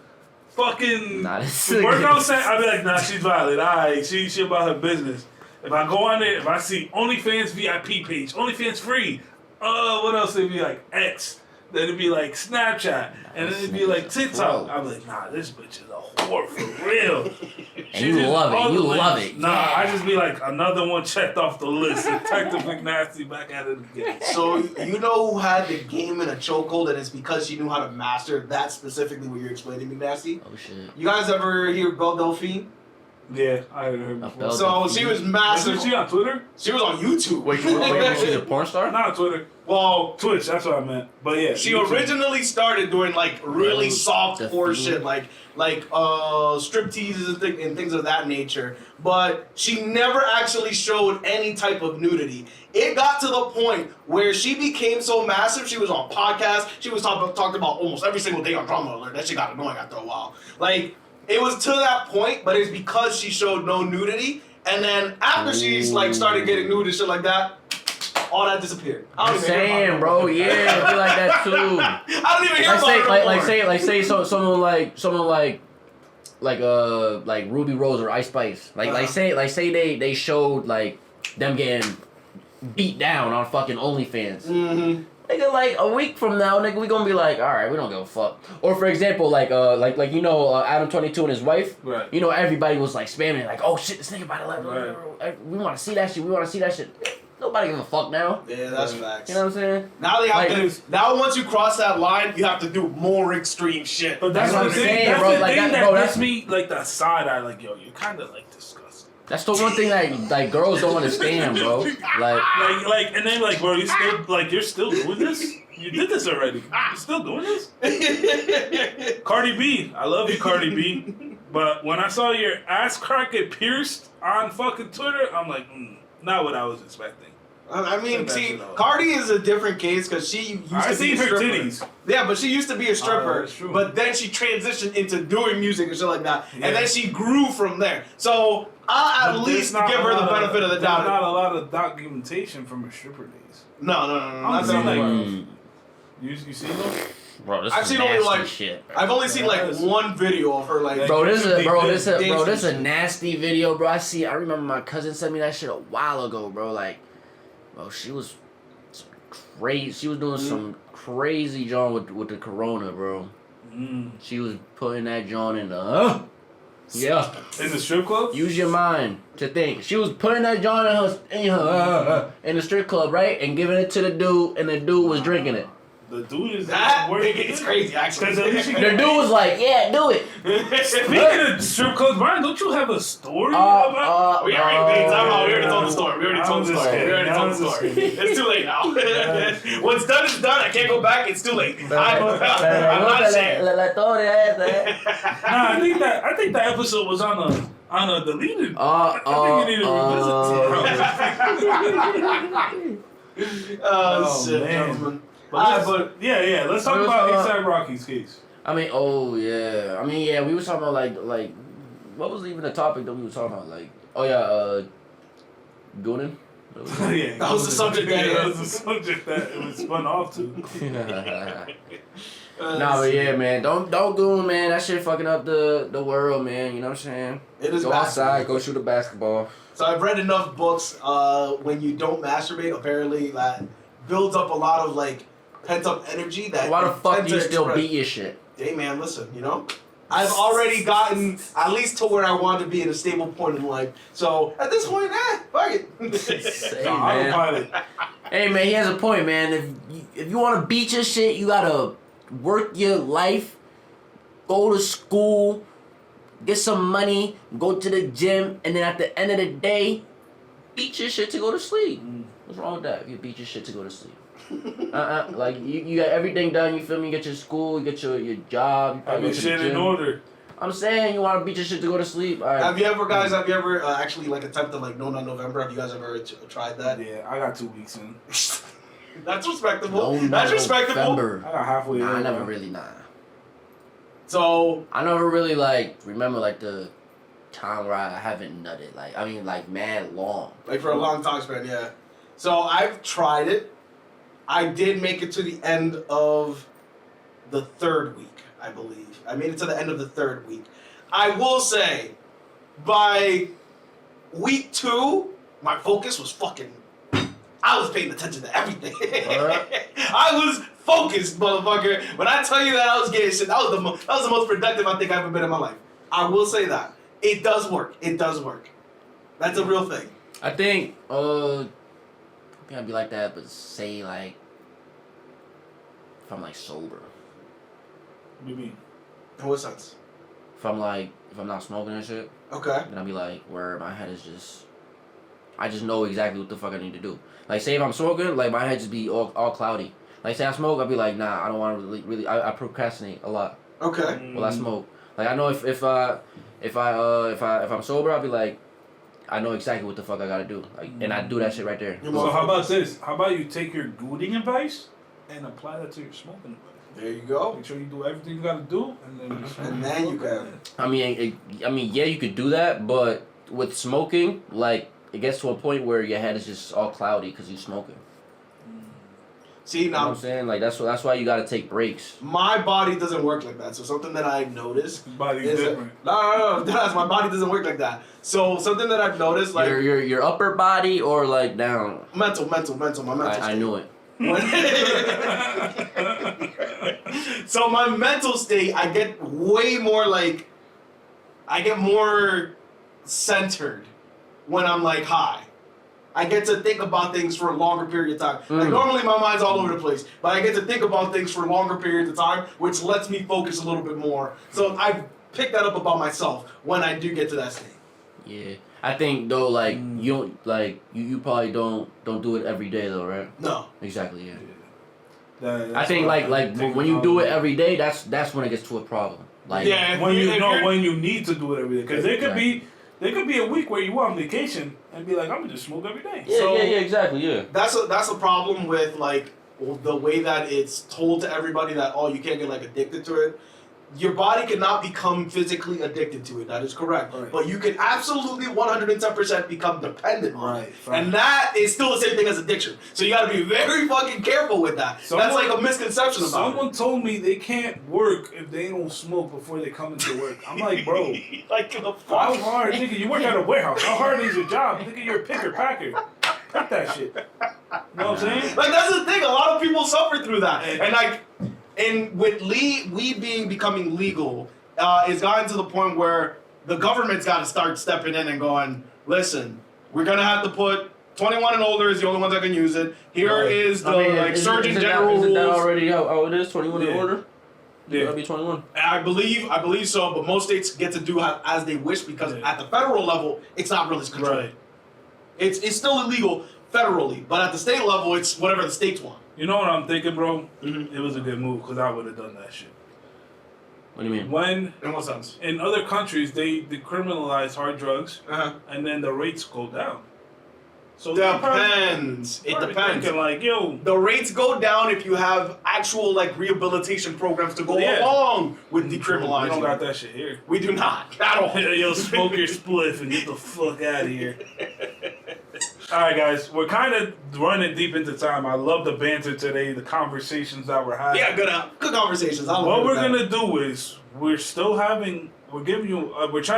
fucking Nah, this workout set, I'd be like, nah, she's valid. Alright, she about her business. If I go on there, if I see OnlyFans VIP page, OnlyFans free, what else? It'd be like X. Then it'd be like Snapchat, and then it'd be like TikTok. I'd be like, nah, this bitch is a whore for real. And you love it. You love it. Nah, I just be like, another one checked off the list. Detective McNasty back at it again. So you know who had the game in a chokehold, and it's because she knew how to master that specifically what you're explaining, McNasty? Oh shit. You guys ever hear Belle Delphine? Yeah, I heard her before. Belle So she was massive. Wasn't she on Twitter? She was on YouTube. Wait, she's a porn star? Not Twitter. Well, Twitch, that's what I meant. But yeah. she YouTube. originally started doing like really Belle soft horse Delphine. shit, like strip teases and things of that nature. But she never actually showed any type of nudity. It got to the point where she became so massive. She was on podcasts. She was talked about almost every single day on Drama Alert. That shit got annoying after a while. Like it was to that point, but it's because she showed no nudity. And then after she's like started getting nude and shit like that, all that disappeared. I I'm don't even hear about saying, it. bro, yeah, it'd be like that too. I don't even hear about it no more. Someone like Ruby Rose or Ice Spice. Like say they showed like them getting beat down on fucking OnlyFans. Mm-hmm. Nigga, like a week from now, nigga, we gonna be like, all right, we don't give a fuck. Or for example, Adam 22 and his wife. Right. You know, everybody was like spamming, like, oh shit, this nigga about to we want to see that shit. We want to see that shit. Nobody give a fuck now. Yeah, that's facts. You know what I'm saying? Now they have Like, to. Now once you cross that line, you have to do more extreme shit. But that's what the I'm thing. saying, That's bro. the Like thing that- that bro, gets that's- me like that side eye. Like, yo, you're kind of like disgusting. That's the one thing that like girls don't understand, bro. Like, and then like, bro, you're still doing this? You did this already. You're still doing this? Cardi B, I love you, Cardi B. But when I saw your ass crack get pierced on fucking Twitter, I'm like, not what I was expecting. I mean, see, Cardi is a different case because she used to be seen a her stripper. titties. Yeah, but she used to be a stripper, that's true. but then she transitioned into doing music and shit like that, Yeah. and then she grew from there. So I'll at But least there's not give her a the lot benefit of the there's doubt. not a lot of documentation from her stripper days. No, I'm not saying, that like, much. You seen those? Bro, this I've is seen nasty only like shit. Bro. I've only seen like one video of her like. Bro, this Dancing is a shit. nasty video, bro. I remember my cousin sent me that shit a while ago, bro. Like, bro, she was crazy. She was doing some crazy joint with the Corona, bro. She was putting that joint in the yeah. In the strip club? Use your mind to think. She was putting that joint in the strip club, right, and giving it to the dude, and the dude was drinking it. The dude is That working. it's crazy actually. Because at least you The dude was like, "Yeah, do it." Speaking of strip clubs, Brian, don't you have a story about? We already told the story. We already told the story. It's too late now. What's done is done. I can't go back. It's too late. I'm not saying. Nah, I think that episode was on a deleted. I think you need to revisit. Oh shit, man. gentlemen. But yeah, let's talk about A$AP Rocky's case. I mean, we were talking about like, what was even the topic that we were talking about? Like, Gooner. Yeah, That was the subject that was the subject that it was spun off to. Nah, but yeah, man, don't goon, man. That shit fucking up the world, man. You know what I'm saying? It is go outside, go shoot a basketball. So I've read enough books. When you don't masturbate, apparently that builds up a lot of like pent up energy. That Why the fuck tends do you to still express. beat your shit? Hey man, listen, you know, I've already gotten at least to where I want to be at a stable point in life. So at this point, fuck it. Hey, Nah, I don't man. buy it. Hey, man, he has a point, man. If you want to beat your shit, you gotta work your life, go to school, get some money, go to the gym, and then at the end of the day, beat your shit to go to sleep. What's wrong with that? If you beat your shit to go to sleep. Like you got everything done. You feel me? You get your school, you get your job. You Have probably your go to the shit in gym. order. I'm saying you want to beat your shit to go to sleep. All right. Have you ever actually like attempted like No Nut November? Have you guys ever tried that? Yeah, I got 2 weeks in. That's respectable. No, That's no, respectable. November. I got halfway Nah, I in. never really So I never really like remember like the time where I haven't nutted. Like I mean like mad long. like for a long time span, yeah. So I've tried it. I did make it to the end of the 3rd week, I believe. I made it to the end of the 3rd week. I will say, by week 2, my focus was fucking. I was paying attention to everything. I was focused, motherfucker. When I tell you that I was getting shit, that was the most productive I think I've ever been in my life. I will say that it does work. It does work. That's a real thing. I think can't be like that, but say like if I'm like sober. What do you mean? In what sense? If I'm not smoking and shit, Okay. then I'll be like where my head is just I just know exactly what the fuck I need to do. Like say if I'm smoking, like my head just be all cloudy. Like say I smoke, I'll be like, nah, I don't want to really I procrastinate a lot Okay. while I smoke. Like I know if I'm sober, I'll be like, I know exactly what the fuck I gotta do. Like and I do that shit right there. So how about this? How about you take your gooning advice and apply that to your smoking advice? There you go. Make sure you do everything you gotta do, and then You can. I mean, yeah, you could do that, but with smoking, like, it gets to a point where your head is just all cloudy because you're smoking. See, You know what now I'm saying? Like that's why you gotta take breaks. my body doesn't work like that. So something that I've noticed Body's is different. no, my body doesn't work like that. So something that I've noticed, like Your upper body or like down. mental, my mental I state. knew it. So my mental state, I get way more like, I get more centered when I'm like high. I get to think about things for a longer period of time. Like normally my mind's all over the place, but I get to think about things for longer periods of time, which lets me focus a little bit more. So I've picked that up about myself when I do get to that state. Yeah. I think though, like you don't like you probably don't do it every day though, right? No. Exactly. Yeah. That's I think what like take when you do it problem. every day, that's when it gets to a problem. Like Yeah. When you If know you're- when you need to do it every day, because there could Exactly. be a week where you go on vacation and be like, I'm gonna just smoke every day. Yeah, So- exactly, yeah. That's a problem with like the way that it's told to everybody that you can't get like addicted to it. Your body cannot become physically addicted to it. That is correct. Right. But you can absolutely 110% become dependent on it. Right. And that is still the same thing as addiction. So you got to be very fucking careful with that. Someone- That's like a misconception about Someone told me they can't work if they don't smoke before they come into work. I'm like, bro, it. Like the how fuck. hard, nigga? You work at a warehouse. How hard is your job? Nigga, you're a picker packer. Pick that shit. You know what I'm saying? Like that's the thing. A lot of people suffer through that, and like, and with weed becoming legal, it's gotten to the point where the government's got to start stepping in and going, listen, we're gonna have to put 21 and older is the only ones that can use it. Here is the Surgeon General isn't that rules. already how it is? 21 in Yeah. order. Yeah. Gotta be 21. I believe so, but most states get to do as they wish because Yeah. at the federal level, it's not really controlled. Right. It's still illegal federally, but at the state level, it's whatever the states want. You know what I'm thinking, bro? Mhm. It was a good move because I would have done that shit. What do you mean? When In what sense? in other countries they decriminalize hard drugs Uh-huh. and then the rates go down. So they Depends. It probably depends. thinking like, yo, The rates go down if you have actual like rehabilitation programs to go Yeah. along with we decriminalizing. don't got that shit here. We do not at all. Yo, smoke your spliff and get the fuck out of here. Alright guys, we're kind of running deep into time. I love the banter today, the conversations that we're having. Yeah, good conversations. I'll What agree we're with that. gonna do is we're trying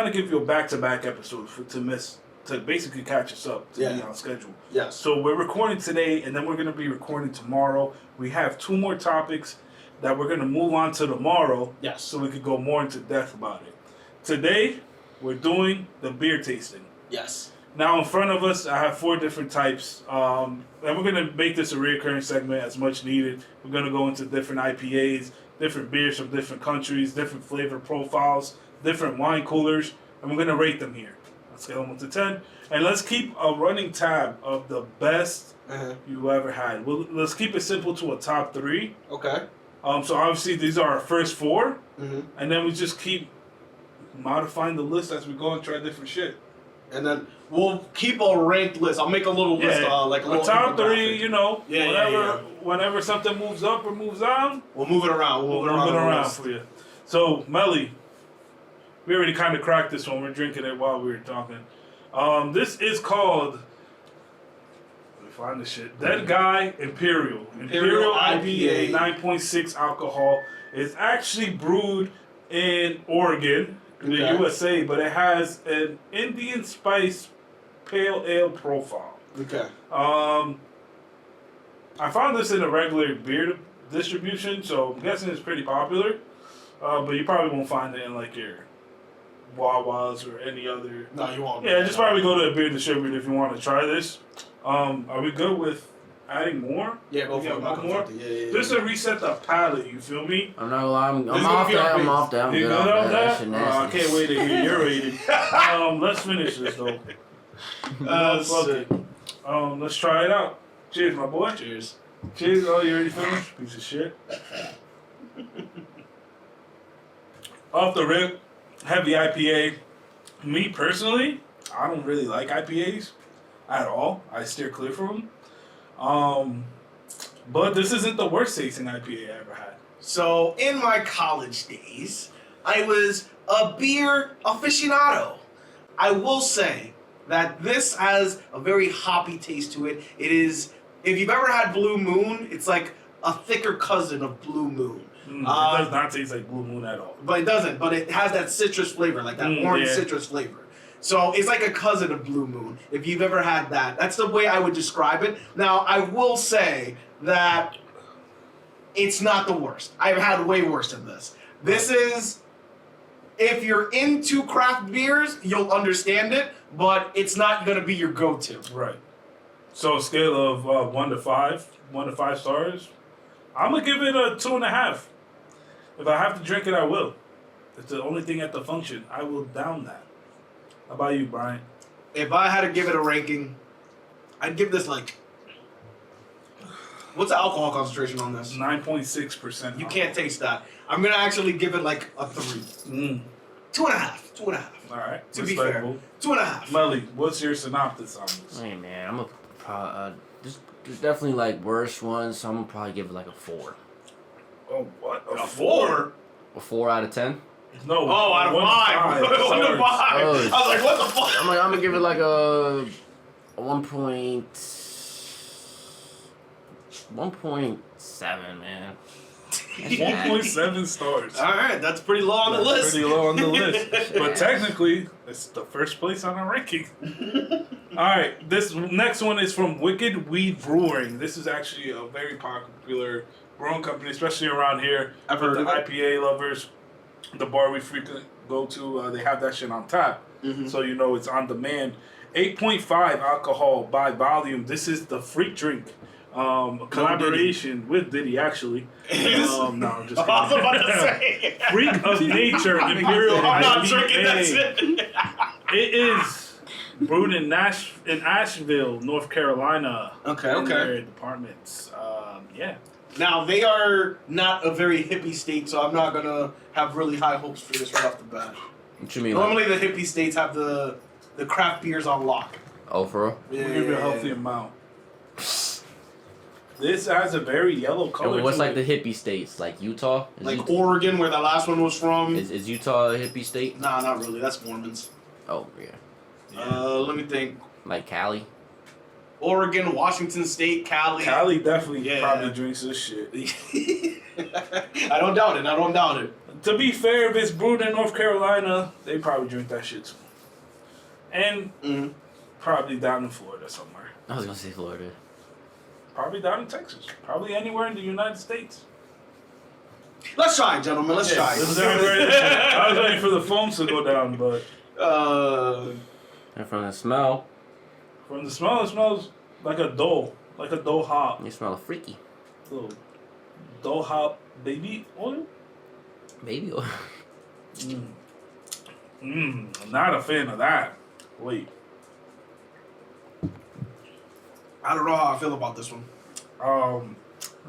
to give you a back-to-back episode to basically catch us up to be Yeah. on schedule. Yes. So we're recording today, and then we're gonna be recording tomorrow. We have 2 more topics that we're gonna move on to tomorrow. Yes. So we could go more into depth about it. Today, we're doing the beer tasting. Yes. Now in front of us, I have 4 different types, and we're gonna make this a recurring segment as much needed. We're gonna go into different IPAs, different beers from different countries, different flavor profiles, different wine coolers, and we're gonna rate them here. Let's scale them 1 to 10, and let's keep a running tab of the best Uh-huh. you ever had. Let's keep it simple to a top 3. Okay. So obviously these are our first 4, Mm-hmm. and then we just keep modifying the list as we go and try different shit. And then we'll keep a ranked list. I'll make a little list, like a the little top 3, infographic. you know, Yeah, whenever something moves up or moves down, We'll move it around. we'll We'll move it the around list. for you. So, Melly, we already kind of cracked this one. We're drinking it while we were talking. This is called, let me find this shit, Dead Guy Imperial. Imperial IPA, 9.6 alcohol. It's actually brewed in Oregon, in the Okay. USA, but it has an Indian spice pale ale profile. Okay. I found this in a regular beer distribution, so I'm guessing it's pretty popular. But you probably won't find it in like your Wawas or any other. No, you won't. Yeah, just probably go to a beer distributor if you want to try this. Are we good with adding more? Yeah, go We for it. got one more. Yeah. Just to reset the palate, you feel me? I'm not gonna lie, I'm This is off gonna be our that. I'm base. off that. I'm You good good off on that. that? Shit I nasty. can't wait to hear your rating. Let's finish this though. Fuck it. Let's try it out. Cheers, my boy. Cheers. Cheers. Oh, you already finished? Piece of shit. Off the rip, heavy IPA. Me personally, I don't really like IPAs at all. I steer clear from them. But this isn't the worst tasting IPA I ever had. So, in my college days, I was a beer aficionado. I will say that this has a very hoppy taste to it. It is if you've ever had Blue Moon, it's like a thicker cousin of Blue Moon. It does not taste like Blue Moon at all. But it doesn't. But it has that citrus flavor, like that orange citrus flavor. So it's like a cousin of Blue Moon. If you've ever had that, that's the way I would describe it. Now, I will say that it's not the worst. I've had way worse than this. This is, if you're into craft beers, you'll understand it, but it's not going to be your go-to. Right. So a scale of 1 to 5 stars, I'm going to give it a 2.5. If I have to drink it, I will. It's the only thing at the function. I will down that. How about you, Brian? If I had to give it a ranking, I'd give this like... What's the alcohol concentration on this? 9.6%. You can't taste that. I'm going to actually give it like a 3. 2.5. 2.5. All right. To be fair. 2.5. Melly, what's your synopsis on this? Hey man, I'm a there's definitely like worse ones, so I'm gonna probably give it like a 4. Oh, what? A 4? A 4 out of 10. No. Oh, out of 5. 1 to 5. I was like, what the fuck? I'm gonna give it like a 1.7, man. 1.7 stars. All right, that's pretty low on the list. Pretty low on the list. But technically, it's the first place on our ranking. All right, this next one is from Wicked Weed Brewing. This is actually a very popular brewing company, especially around here. I've heard the of it. IPA lovers. The bar we frequently go to, they have that shit on tap. So you know it's on demand. 8.5 alcohol by volume. This is the Freak Drink. Collaboration with Diddy, actually. No, I'm just kidding. I was about to say. Freak of Nature Imperial I'm not IPA. drinking that shit. It is brewed in Asheville, North Carolina. Okay, in okay. their departments. Yeah. Now, they are not a very hippie state, so I'm not going to have really high hopes for this right off the bat. What you mean? Normally, the hippie states have the craft beers on lock. Oh, for real? We'll give you a healthy amount. This has a very yellow color. And what's to like it. the hippie states? Like Utah? Like Oregon, where the last one was from. Is Utah a hippie state? Nah, not really. That's Mormons. Oh, yeah. Let me think. Like Cali? Oregon, Washington State, Cali. Cali definitely Yeah. probably drinks this shit. I don't doubt it. I don't doubt it. To be fair, if it's brewed in North Carolina, they probably drink that shit too. And probably down in Florida somewhere. I was gonna say Florida. Probably down in Texas. Probably anywhere in the United States. Let's try it, gentlemen. Let's try Let's it. do it. I was waiting for the phones to go down, but And from the smell, from the smell, it smells like a dough hop. you smell freaky. Little dough hop baby oil. Baby oil. I'm not a fan of that. Wait. I don't know how I feel about this one. I don't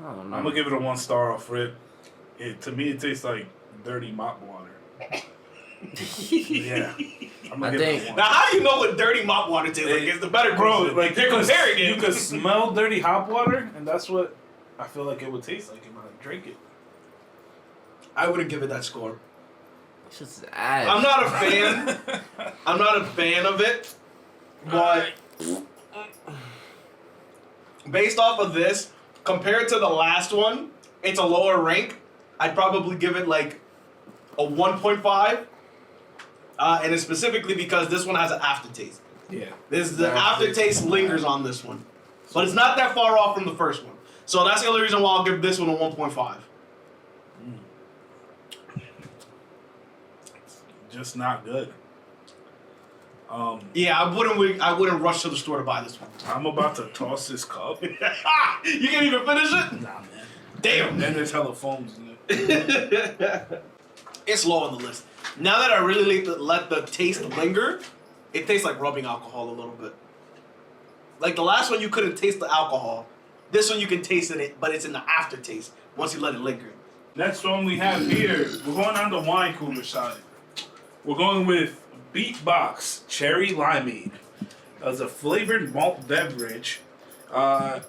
know. I'm gonna give it a 1 star off rip. To me, it tastes like dirty mop water. Yeah, I'm gonna I give think- it a 1. Now, how do you know what dirty mop water tastes like? It's the better Bro, version. like They're comparing it. you could smell dirty hop water, and that's what I feel like it would taste like if I drink it. I wouldn't give it that score. It's just ass. I'm not a fan. I'm not a fan of it, but based off of this, compared to the last one, it's a lower rank. I'd probably give it like a 1.5, and it's specifically because this one has an aftertaste. Yeah. The aftertaste lingers on this one, but it's not that far off from the first one. So that's the only reason why I'll give this one a 1.5. Just not good. Yeah, I wouldn't rush to the store to buy this one. I'm about to toss this cup. You can't even finish it? Nah, man. Damn. Then there's hella foams in it. It's low on the list. Now that I really let the taste linger, it tastes like rubbing alcohol a little bit. Like the last one, you couldn't taste the alcohol. This one, you can taste it, but it's in the aftertaste once you let it linger. Next one we have here, we're going on the wine cooler side. We're going with Beatbox Cherry Limeade. As a flavored malt beverage,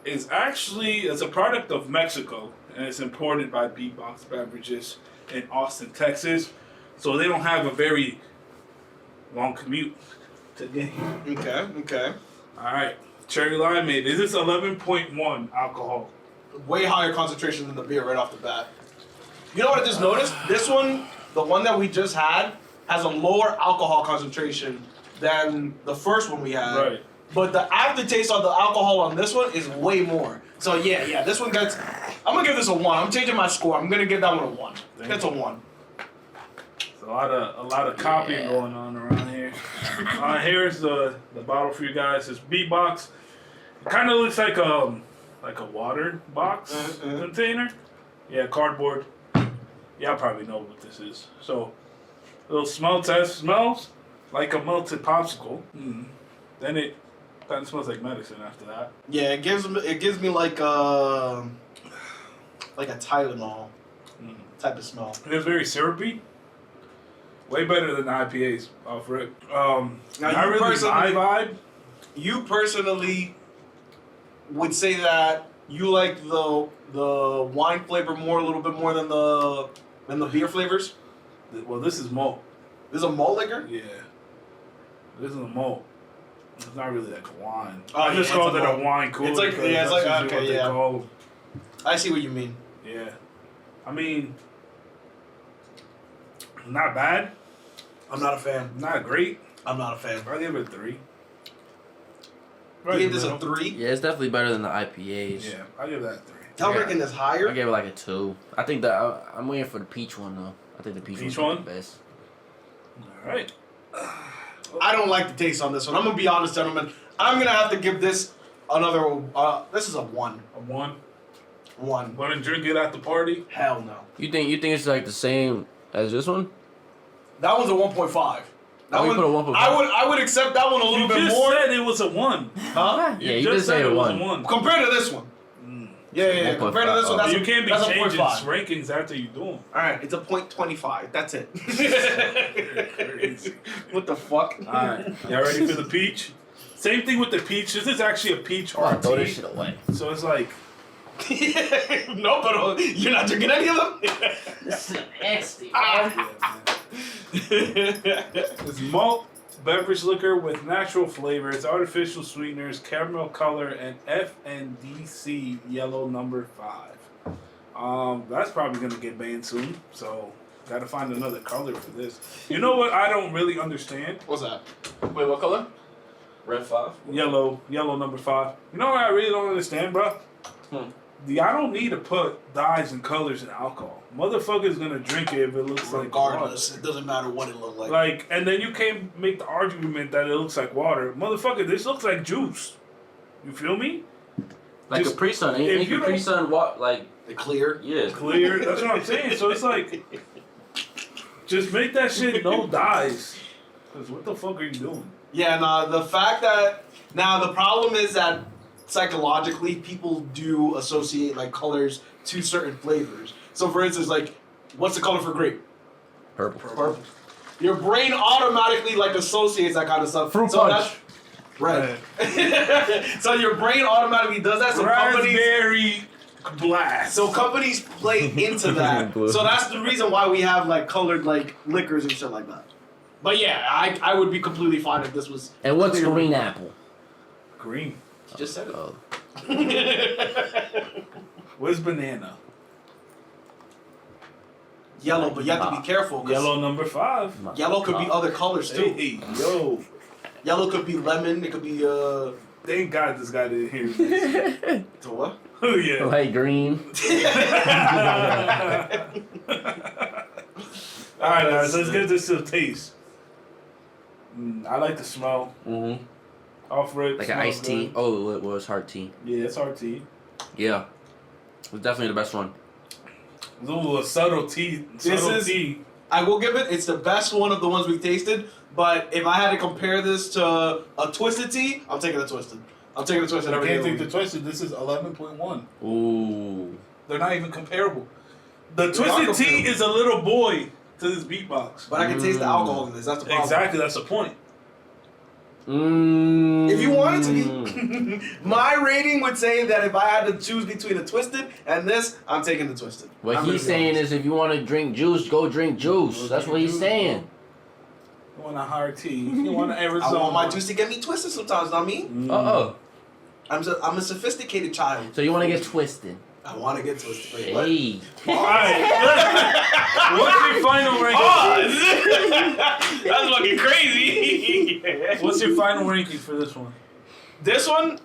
it's a product of Mexico, and it's imported by Beatbox Beverages in Austin, Texas. So they don't have a very long commute to get here. Okay. All right, Cherry limeade. This is 11.1 alcohol. Way higher concentration than the beer right off the bat. You know what I just noticed? This one, the one that we just had, has a lower alcohol concentration than the first one we had. Right. But the aftertaste of the alcohol on this one is way more. So yeah, this one gets. I'm gonna give this a 1. I'm changing my score. I'm gonna give that one a 1. That's a 1. A lot of copying going on around here. Here's the bottle for you guys. It's beatbox. It kind of looks like a water box container. Yeah, cardboard. Y'all probably know what this is. So, little smell test. Smells like a melted popsicle. Then it kind of smells like medicine after that. Yeah, it gives me like a Tylenol type of smell. It's very syrupy. Way better than the IPAs off rip. Now Not really my vibe. You personally would say that you like the wine flavor more, a little bit more than the beer flavors. Well, this is malt. This is a malt liquor. Yeah. This is a malt. It's not really like a wine. Oh, I just called it a wine cooler. It's like because it's that's like usually okay, what they yeah. call them. I see what you mean. Yeah. I mean, not bad. I'm not a fan. Not great. I'm not a fan. I'll give it a 3. You Right gave in this the a middle. 3. Yeah, it's definitely better than the IPAs. Yeah, I'll give that a 3. Y'all Yeah. ranking this I higher? gave it like a 2. I think that I'm waiting for the peach one though. I think the peach Peach one's one? the best. All right. I don't like the taste on this one. I'm gonna be honest, gentlemen. I'm gonna have to give this another. This is a 1. A 1. 1. Want to drink it at the party? Hell no. You think it's like the same as this one? That one's a 1.5. That Oh, you one, put a 1.5? I would accept that one a little You bit just more. said it was a 1. Huh? Yeah, you just did say said a it was 1. a 1. Compared to this one. Yeah. 1.5. Compared to this one, that's You can't be that's a changing 0.5. rankings after you do them. All right, it's a 0.25. That's it. Crazy. What the fuck? All right. Y'all ready for the peach? Same thing with the peach. This is actually a peach Oh, throw this RT. shit away. So it's like, No, but you're not drinking any of them. This is nasty. yeah, man. It's malt beverage liquor with natural flavors, artificial sweeteners, caramel color, and FNDC yellow number 5. That's probably gonna get banned soon. So gotta find another color for this. You know what? I don't really understand. What's that? Wait, what color? Red 5. Yellow number 5. You know what I really don't understand, bro? I don't need to put dyes and colors in alcohol. Motherfucker's gonna drink it if it looks like Regardless, water. it doesn't matter what it looks like. Like, and then you can't make the argument that it looks like water. Motherfucker, this looks like juice. You feel me? Like Just- Capri Sun. if Ain't you Capri don't- Sun like The clear. yeah. Clear. That's what I'm saying. So it's like, just make that shit no dyes. Cause what the fuck are you doing? Yeah, no, the fact that the problem is that psychologically people do associate like colors to certain flavors. So for instance, like, what's the color for grape? Purple. Purple. Your brain automatically like associates that kind of stuff. Fruit so punch. Right. So your brain automatically does that. So companies, Raspberry blast. so companies play into that. Blue. So that's the reason why we have like colored like liquors and shit like that. But yeah, I would be completely fine if this was. And what's clear. green apple? Green. You just said it. Oh. Where's banana? Yellow, but you have to be careful. 'Cause Yellow number 5. Yellow could be other colors too. Hey, yo. Yellow could be lemon. It could be Thank God this guy didn't hear this. to what? Oh, yeah. Light green. Alright, guys, let's get this to the taste. I like the smell. Mm-hmm. Off rip. Like an smells iced tea. good. Oh, it was hard tea. Yeah, it's RT. Yeah. It was definitely the best one. Ooh, a subtle tea. Tea. I will give it. It's the best one of the ones we've tasted. But if I had to compare this to a twisted tea, I'm taking the twisted. I'm taking the twisted. I every can't day take of the twisted. This is 11.1. Ooh. They're not even comparable. The They are twisted tea comparable. is a little boy to this beatbox. But I can taste the alcohol in this. That's the problem. Exactly, that's the point. If you wanted to be, my rating would say that if I had to choose between the twisted and this, I'm taking the twisted. What I'm he's gonna be saying honest. is if you want to drink juice, go drink juice. Go That's drink what he's juice, saying. You want a hard tea. You want an Arizona. I want my juice to get me twisted sometimes, not me. Uh-oh. I'm a sophisticated child. So you want to get twisted? I want to get twisted. Hey. Alright. What's your final ranking? That's fucking crazy. What's your final ranking for this one? This one,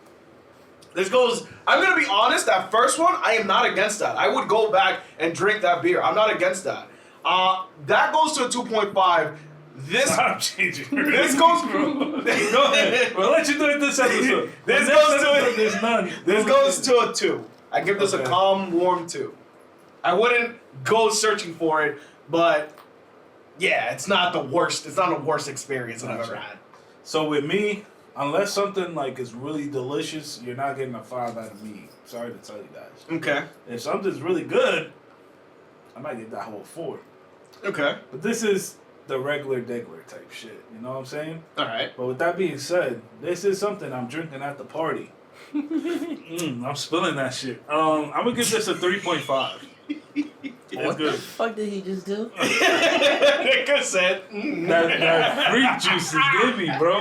this goes. I'm gonna be honest. That first one, I am not against that. I would go back and drink that beer. I'm not against that. That goes to a 2.5. This I'm changing. this goes. Go ahead. We'll let you do it this episode. This Next goes to episode, it. There's none. This goes to a 2. I give this a calm, warm 2. I wouldn't go searching for it, but yeah, it's not the worst. It's not the worst experience I've ever had. So with me, unless something like is really delicious, you're not getting a 5 out of me. Sorry to tell you guys. Okay. If something's really good, I might get that whole 4. Okay. But this is the regular Diggler type shit. You know what I'm saying? All right. But with that being said, this is something I'm drinking at the party. I'm spilling that shit. I'm gonna give this a 3.5. It's What the good. fuck did he just do? Like I said. That fruit juice is giving, bro.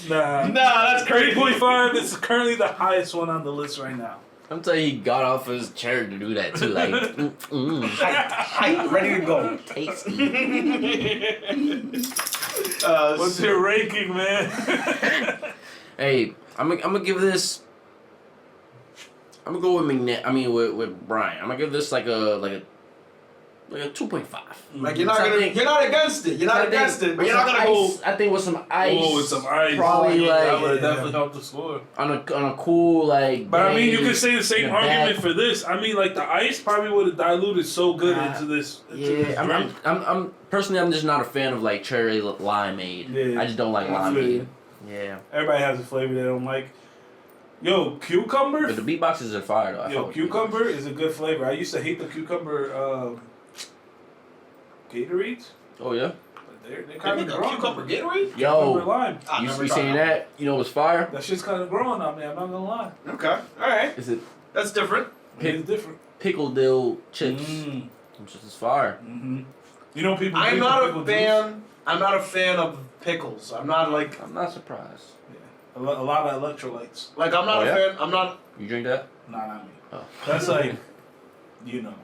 Nah, that's crazy. 3.5 is currently the highest one on the list right now. I'm telling you, he got off his chair to do that too. Like, Hype, ready to go. tasty. What's your ranking, man? Hey, I'm gonna give this. I'm gonna go with with Brian. I'm gonna give this like a 2.5. Like you're not against it. You're not against it, but you're not gonna go. I think with some ice. Oh, with some ice. Probably that would like definitely help the score. on a cool like. But I mean, you day could say the same in a argument bag. for this. I mean, like the ice probably would have diluted so good into this. Yeah, I'm personally I'm just not a fan of like cherry limeade. Yeah. I just don't like I feel limeade. you. Yeah. Everybody has a flavor they don't like. Yo, cucumber. But the beatboxes are fire though. I fuck Yo, with cucumber is a good flavor. I used to hate the cucumber Gatorades. Oh yeah. But they're kind of growing. Cucumber Gatorade? Cucumber Yo, lime. I've you never be tried saying that. that? You know what's fire? That shit's kind of growing on me. I'm not gonna lie. Okay, all right. Is it That's different. It's different. pickle dill chips? Which is fire. Mm-hmm. You know people. I'm drink not pickle a fan. I'm not a fan of pickles. I'm not like I'm not surprised. juice. Yeah. A lot of electrolytes. I'm not Oh, a yeah? fan. I'm not. You drink that? Nah, not me. Oh. That's like, you know.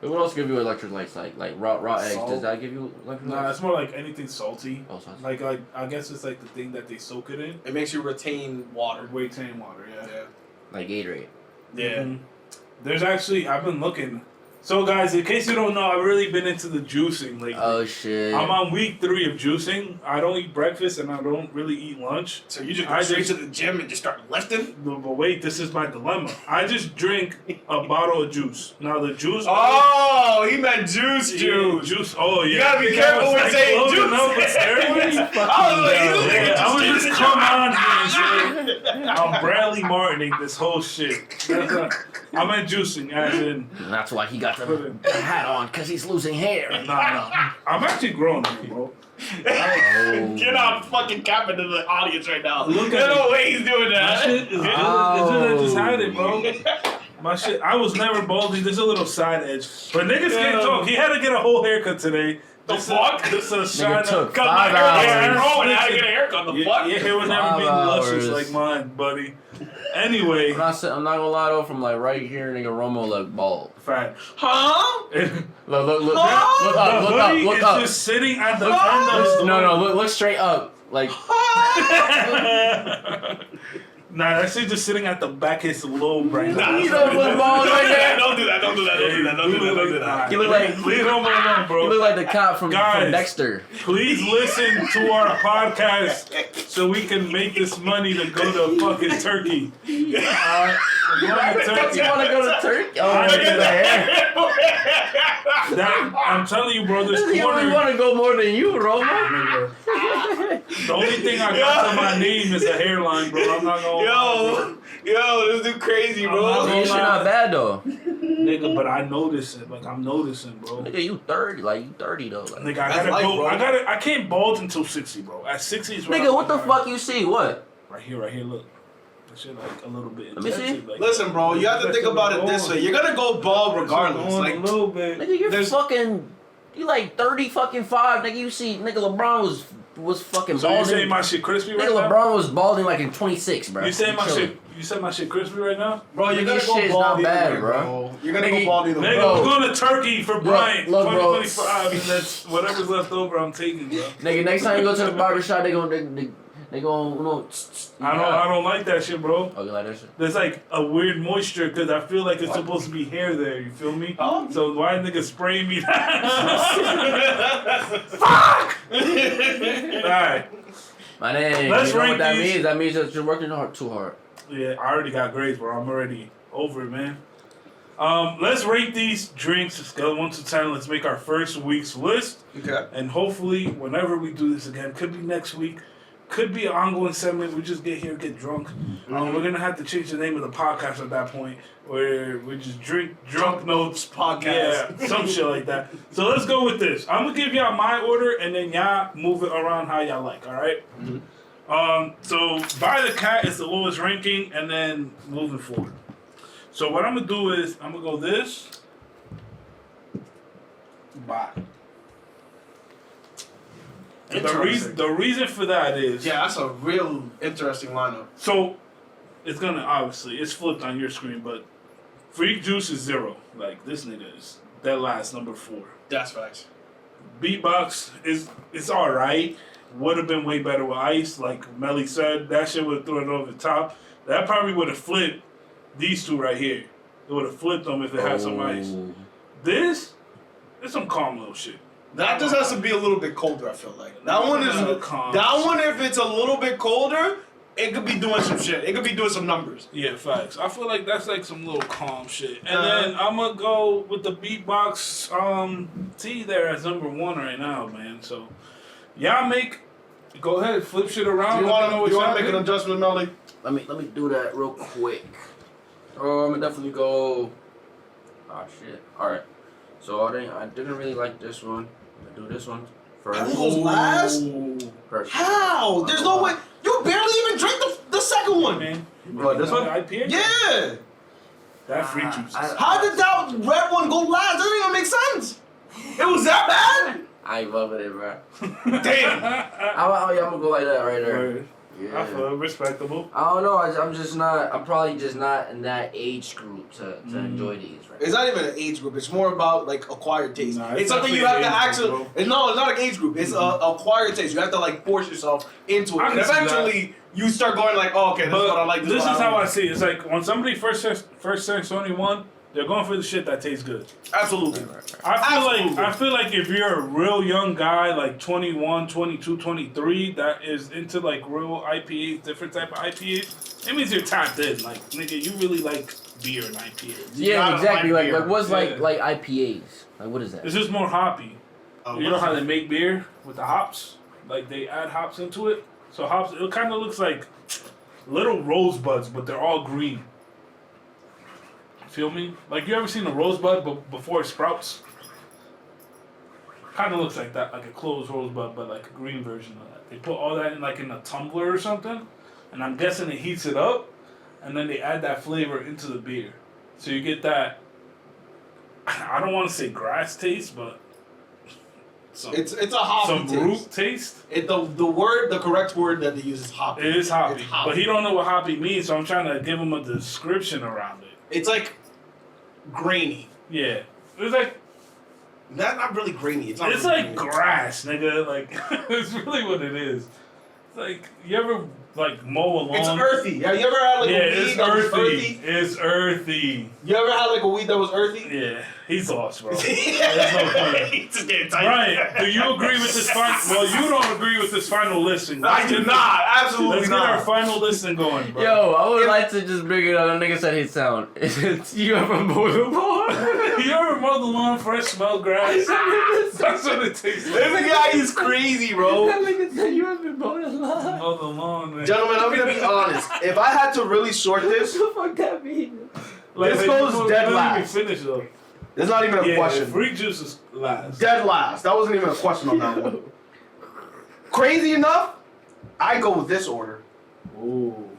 But what else give you electrolytes? Like raw eggs? Salt. Does that give you electrolytes? Nah, it's more like anything salty. Oh, salty. Like I guess it's like the thing that they soak it in. It makes you retain water. Retain water. Yeah. Like Gatorade. Yeah. Mhm. There's actually I've been looking. So guys, in case you don't know, I've really been into the juicing lately. Oh shit. I'm on week 3 of juicing. I don't eat breakfast and I don't really eat lunch. So you just I go straight just- to the gym and just start lifting? No, but wait, this is my dilemma. I just drink a bottle of juice. Now the juice. Oh, he meant juice. Juice. Oh yeah. You gotta be careful with saying close juice. enough with steroids. I was like, you Yeah, nigga I would just just come on here and say I'm Bradley Martining this whole shit. I'm at juicing as in. And that's why he got the hat on, because he's losing hair. Nah. I'm actually growing here, bro. You're not fucking capping to the audience right now. Look There's at no me. way he's doing My that. shit is good. It's good I just had it, bro. My shit, I was never balding. There's a little side edge. But niggas can't talk. He had to get a whole haircut today. The fuck? This is a shine Nigga took up. Cut my 5 hair hours. at home and I get a haircut. The fuck? Your hair would never be 5 luscious hours. like mine, buddy. Anyway, I'm not gonna lie though, from like right here, nigga Romo look bald. fact. Huh? Look up, look The up, hoodie look is up. just sitting at the end of the No, look straight up. Like, Nah, that shit just sitting at the back of his lobe right now. you don't look bald right there. Don't do that. Don't do that. Don't do that. Don't do that. Don't do that. You look like Leave him alone, bro. you look like the cop from Guys. Dexter. Please listen to our podcast so we can make this money to go to fucking Turkey. We're going to Turkey. You wanna go to Turkey? Oh, I look at get the hair. That, I'm telling you, bro, this He only corner. wanna go more than you, Romo. The only thing I got to my name is a hairline, bro. I'm not gonna lie, Yo, this dude crazy, I'm bro. not Your shit not bad though. nigga, but I notice it. Like I'm noticing, bro. Nigga, you 30, like you 30 though. Like. Nigga, I That's gotta life, go. bro. I can't bulge until 60, bro. At 60 is when Nigga, I'm what the like, fuck you see? What? Right here, look. That shit like a little bit. Let me see. intensive, like- Listen, bro, you have to think about it this way. You're gonna go bald regardless. Going Like, a little bit. Nigga, you're There's- fucking. You like 30 fucking 5, nigga. You see, nigga, LeBron was was fucking So you balding. saying my shit crispy right Nigga, now? LeBron was balding like in 26, bro. You saying my Chilling. shit? You said my shit crispy right now? Bro, you're Nigga, gonna this go shit is bald not either bad, way, bro. You're gonna Nigga, go bald either way. Nigga, Bro. we're going to Turkey for Bryant. look, bro. 2025, and that's whatever's left over, I'm taking, bro. Nigga, next time you go to the barbershop, they gon' you know. I don't like that shit, bro. Oh, you like that shit? There's like a weird moisture because I feel like it's supposed to be hair there. You feel me? Oh. So why nigga spraying me that? Fuck! Alright. My name. Let's You know rank what that these. means? That means that you're working hard, too hard. Yeah, I already got grades, bro. I'm already over it, man. Let's rate these drinks, scale 1 to 10. Let's make our first week's list. Okay. And hopefully, whenever we do this again, could be next week, could be an ongoing segment. We just get here, get drunk. We're going to have to change the name of the podcast at that point, where we just drunk notes podcast. Yeah, some shit like that. So let's go with this. I'm going to give y'all my order, and then y'all move it around how y'all like, all right? So By the Cat is the lowest ranking, and then moving forward. So what I'm going to do is, I'm going to go this. Bye. And the reason for that is... Yeah, that's a real interesting lineup. So, it's going to, obviously, it's flipped on your screen, but Freak Juice is 0. Like, this nigga is dead last, number 4. That's facts. Beatbox it's alright. Would have been way better with ice. Like Melly said, that shit would have thrown it over the top. That probably would have flipped these two right here. It would have flipped them if it had some ice. This is some calm little shit. That just has to be a little bit colder, I feel like. That one is calm. that one, if it's a little bit colder, it could be doing some shit. It could be doing some numbers. Yeah, facts. I feel like that's like some little calm shit. And then I'm gonna go with the Beatbox T there as number 1 right now, man. So y'all go ahead, flip shit around. Do you want to make an adjustment, Melly? Let me do that real quick. Oh, I'm gonna definitely go. Ah, shit. All right. So I didn't really like this one. I'm gonna do this one first. That was last? First. How? There's no way. You barely even drank the second one, man. Bro, this one? IPA? Yeah. That Free Juice. How did that red one go last? Doesn't even make sense. It was that bad? I ain't loving it, bro. Damn. I'm gonna go like that right there. Word. Yeah. I feel respectable. I don't know. I'm just not. I'm probably just not in that age group to enjoy these. Right. It's not even an age group. It's more about like acquired taste. Nah, it's something you have to actually. Group, It's not an age group. It's acquired taste. You have to like force yourself into it. I And can see eventually you start going like, oh, okay, this is what I like. This is how I see it. It's like when somebody first says 21, they're going for the shit that tastes good. Absolutely. I feel like if you're a real young guy, like 21, 22, 23, that is into like real IPAs, different type of IPAs, it means you're tapped in. Like, nigga, you really like beer and IPAs. Yeah, exactly. Like what's Yeah. like IPAs? Like what is that? It's just more hoppy. You know how they make beer with the hops? Like they add hops into it. So hops, it kind of looks like little rosebuds, but they're all green. Feel me? Like you ever seen a rosebud before it sprouts? Kind of looks like that, like a closed rosebud, but like a green version of that. They put all that in like in a tumbler or something, and I'm guessing it heats it up, and then they add that flavor into the beer. So you get that, I don't want to say grass taste, but it's a hoppy some root taste. The correct word that they use is hoppy. It is hoppy, It's hoppy. but he don't know what hoppy means, so I'm trying to give him a description around it. It's like grainy. Yeah, it's like Not really grainy. It's it's really like grainy. grass, nigga. Like it's really what it is. It's like you ever like mow a lawn? It's earthy. Have you ever had like a weed it's that was earthy. earthy? It's earthy. You ever had like a weed that was earthy? Yeah, he's lost, bro. There's no point. He's just getting tight. Brian, do you agree with this final? Well, you don't agree with this final listing. I do not. Absolutely Let's get not. our final listing going, bro. Yo, I would like to just bring it up. That nigga said he'd sound. You ever mow the lawn? You ever mow the lawn, fresh smell grass? That's what it tastes like. This guy is crazy, bro. That nigga said you ever mow the lawn. Mow the lawn, man. Gentlemen, I'm gonna be honest. If I had to really sort this, What the fuck that mean? This goes dead Let me last. finish though. there's not even a Yeah, question. Free Juice is last. Dead last. That wasn't even a question on that one. Crazy enough, I go with this order. Ooh,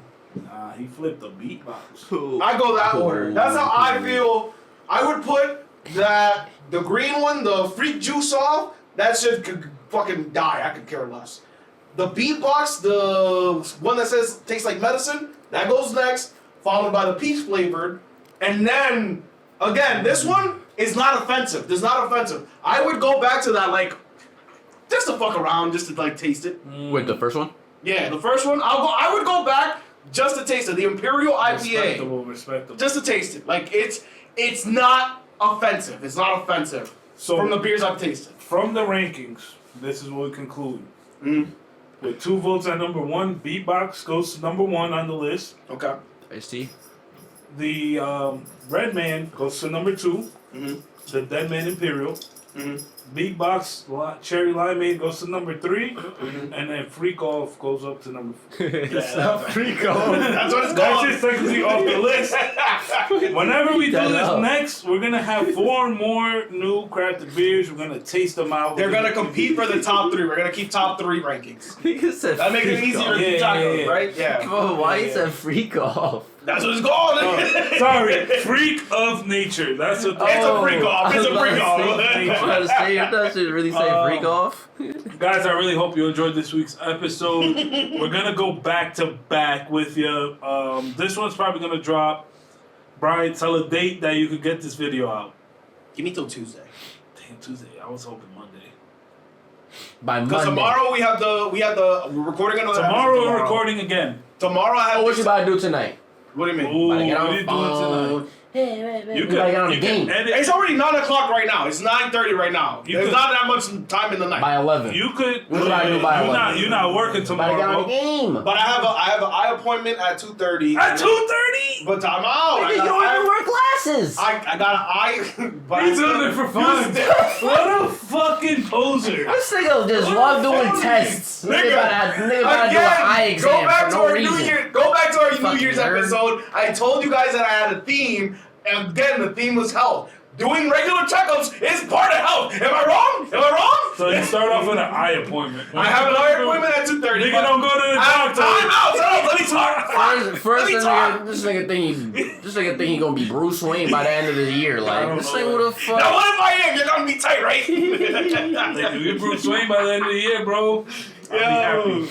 nah, he flipped the beatbox. I go that order. That's how I feel. I would put the green one, the freak juice off. That shit could fucking die. I could care less. The beatbox, the one that says tastes like medicine, that goes next, followed by the peach flavored, and then again, this one is not offensive. This is not offensive. I would go back to that like just to fuck around, just to like taste it. With the first one? Yeah, the first one, I would go back just to taste it. The Imperial IPA. Respectable. Just to taste it. Like it's not offensive. It's not offensive. So from the beers I've tasted. From the rankings, this is what we conclude. Mm-hmm. With 2 votes at number 1, Beatbox goes to number 1 on the list. Okay. Iced tea. The Red Man goes to number 2. Mm-hmm. The Dead Man Imperial. Mm-hmm. Beatbox Cherry Limeade goes to number 3. Mm-hmm. And then Freak Off goes up to number 4. It's not Freak Off. That's what it's That's called. just technically off the list. Whenever we do this next, we're gonna have 4 more new crafted beers. We're gonna taste them out. They're gonna compete for the top 3. We're gonna keep top 3 rankings. That makes it easier to keep track of, right? Yeah. Bro, why is that Freak Off? That's what it's called. Sorry, Freak of Nature. That's what. It's a freak off. It's a freak off. I'm trying to say if that should really say Freak Off. Guys, I really hope you enjoyed this week's episode. We're gonna go back to back with you. This one's probably gonna drop. Brian, tell a date that you could get this video out. Give me till Tuesday. Damn, Tuesday. I was hoping Monday. By Monday. Because tomorrow we have the we're recording another. Tomorrow episode we're recording again. Tomorrow I have. Oh, what you about to do tonight? What do you mean? Ooh, About to get what on are you the doing phone. tonight? You gotta get on the game. It's already 9 o'clock right now. It's 9:30 right now. You There's could- not that much time in the night. By 11. You could. What do I do by 11? You're not working About to get on tomorrow. the game. But I have an eye appointment at 2:30. At 2:30. But I'm out. Nigga, you don't even wear glasses. I got an eye. But He's doing it for fun. What a fucking poser. This nigga just love doing tests. Nigga about to do an eye exam go back for to no our reason. New Year. Go back to our New Fucking Year's nerd. episode. I told you guys that I had a theme, and again, the theme was health. Doing regular checkups is part of health. Am I wrong? Am I wrong? So you start off with an eye appointment. I have an eye appointment at 2:30. Nigga don't go to the doctor. Time out. Shut up. Let me talk. First Let me talk. this nigga think he gonna be Bruce Wayne by the end of the year. Like, this nigga, who the fuck? Now what if I am? You're gonna be tight, right? Nigga, you're Bruce Wayne by the end of the year, bro. I'll be happy.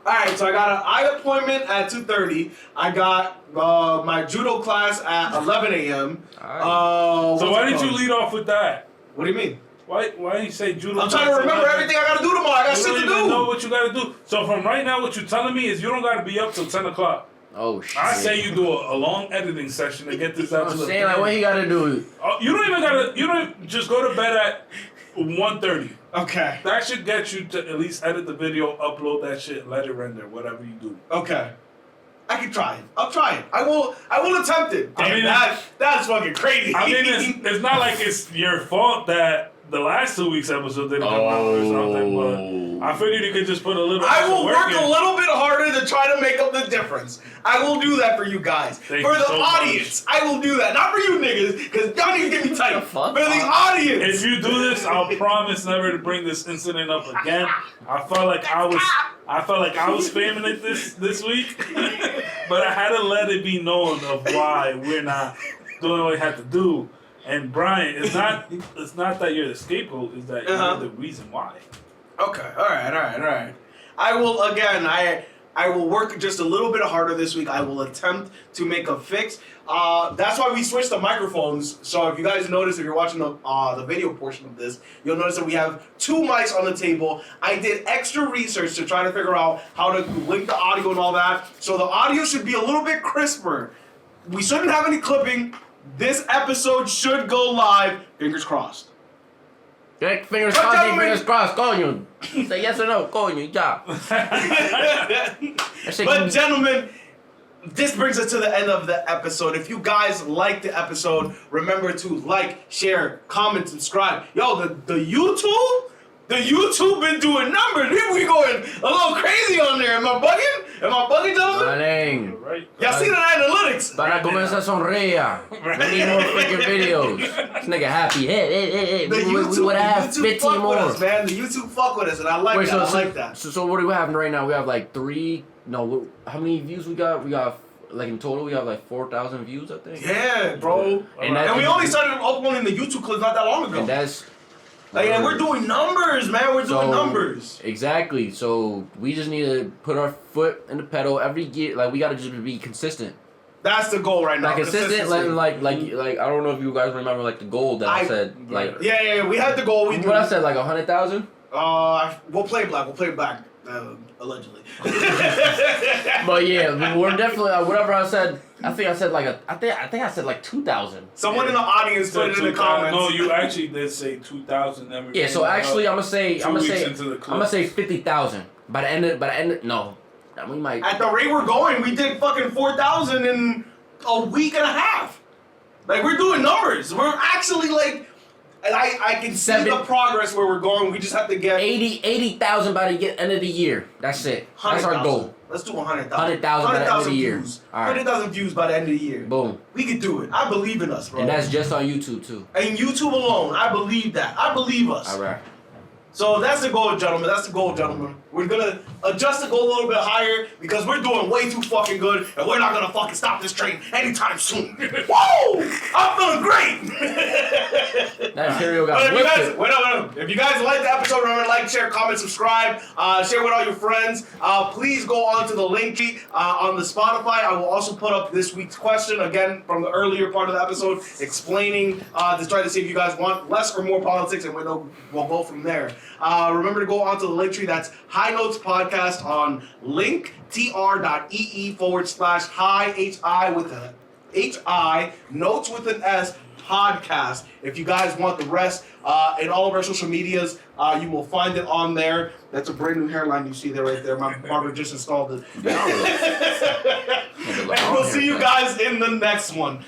Alright, so I got an eye appointment at 2:30. I got my judo class at 11 a.m. So why didn't you lead off with that? What do you mean? Why didn't you say judo? I'm trying to remember everything I gotta do tomorrow. I got You shit don't to even know do. what you gotta do. So from right now, what you're telling me is you don't gotta be up till 10 o'clock. Oh shit. I say you do a long editing session to get this out to I'm the saying, like, what he gotta do? You don't even gotta. You don't just go to bed at 1:30. Okay. That should get you to at least edit the video, upload that shit, let it render, whatever you do. Okay. I can try it. I'll try it. I will attempt it. I mean, that's fucking crazy. I mean, it's not like it's your fault that the last 2 weeks episode didn't come out or something, but I figured you could just put a little. I will extra work in. a little bit harder to try to make up the difference. I will do that for you guys. Thank for you the so much. audience, I will do that. Not for you niggas, because y'all niggas get me tight. For fuck? the audience. If you do this, I'll promise never to bring this incident up again. I felt like I was spamming it this week, but I had to let it be known of why we're not doing what we had to do. And Brian, it's not that you're the scapegoat, it's that you're the reason why. Okay, all right. I will, again, I will work just a little bit harder this week. I will attempt to make a fix. That's why we switched the microphones. So if you guys notice, if you're watching the video portion of this, you'll notice that we have 2 mics on the table. I did extra research to try to figure out how to link the audio and all that. So the audio should be a little bit crisper. We shouldn't have any clipping. This episode should go live. Fingers crossed. Fingers But crossed, gentlemen- fingers crossed, coño. Say yes or no, coño, ya. That shit But can- gentlemen, this brings us to the end of the episode. If you guys liked the episode, remember to like, share, comment, subscribe. Yo, the YouTube been doing numbers. We going a little crazy on there. Am I bugging? Gentlemen? Maning. Right? Y'all see the analytics? Para comenzar sonría. We need more freaking videos. This nigga happy. Hey. The We YouTube, would have the YouTube 15 fuck more. with us, man. The YouTube fuck with us, and I like Wait, that. I like that. So what do we have right now? We have like how many views we got? We got, like, in total, we have like 4,000 views, I think. Yeah, bro. And And we only started uploading the YouTube clips not that long ago. And that's Like, and we're doing numbers, man. We're doing numbers. Exactly. So we just need to put our foot in the pedal every year. Like we gotta just be consistent. That's the goal right now. Like consistent, like I don't know if you guys remember like the goal that I said. Like yeah, we had the goal. What I said, like 100,000. We'll play black. Allegedly. But yeah, we're definitely whatever I said. I think I said I said like 2,000. Someone in the audience put it in the comments. No, you actually did say 2,000. Yeah, so actually I'm gonna say 50,000 by the end. No, we might. At the rate we're going, we did fucking 4,000 in a week and a half. Like we're doing numbers. We're actually like. And I can see the progress where we're going. We just have to get 80,000 by the end of the year. That's it. That's our goal. Let's do 100,000. 100,000 by the end of the year. Views. 100,000 views by the end of the year. Boom. We can do it. I believe in us, bro. And that's just on YouTube too. And YouTube alone, I believe that. I believe us. All right. So that's the goal, gentlemen. That's the goal, gentlemen. We're gonna adjust the goal a little bit higher because we're doing way too fucking good, and we're not gonna fucking stop this train anytime soon. Whoa! I'm feeling great. That cereal got lifted. Wait. If you guys like the episode, remember to like, share, comment, subscribe, share with all your friends. Please go on to the link tree on the Spotify. I will also put up this week's question again from the earlier part of the episode, explaining to try to see if you guys want less or more politics, and we'll go from there. Remember to go onto the link tree. That's High Notes Podcast on linktr.ee/high HI with a HI notes with an S podcast. If you guys want the rest in all of our social medias, you will find it on there. That's a brand new hairline you see there right there. My barber just installed it. And we'll see you guys in the next one.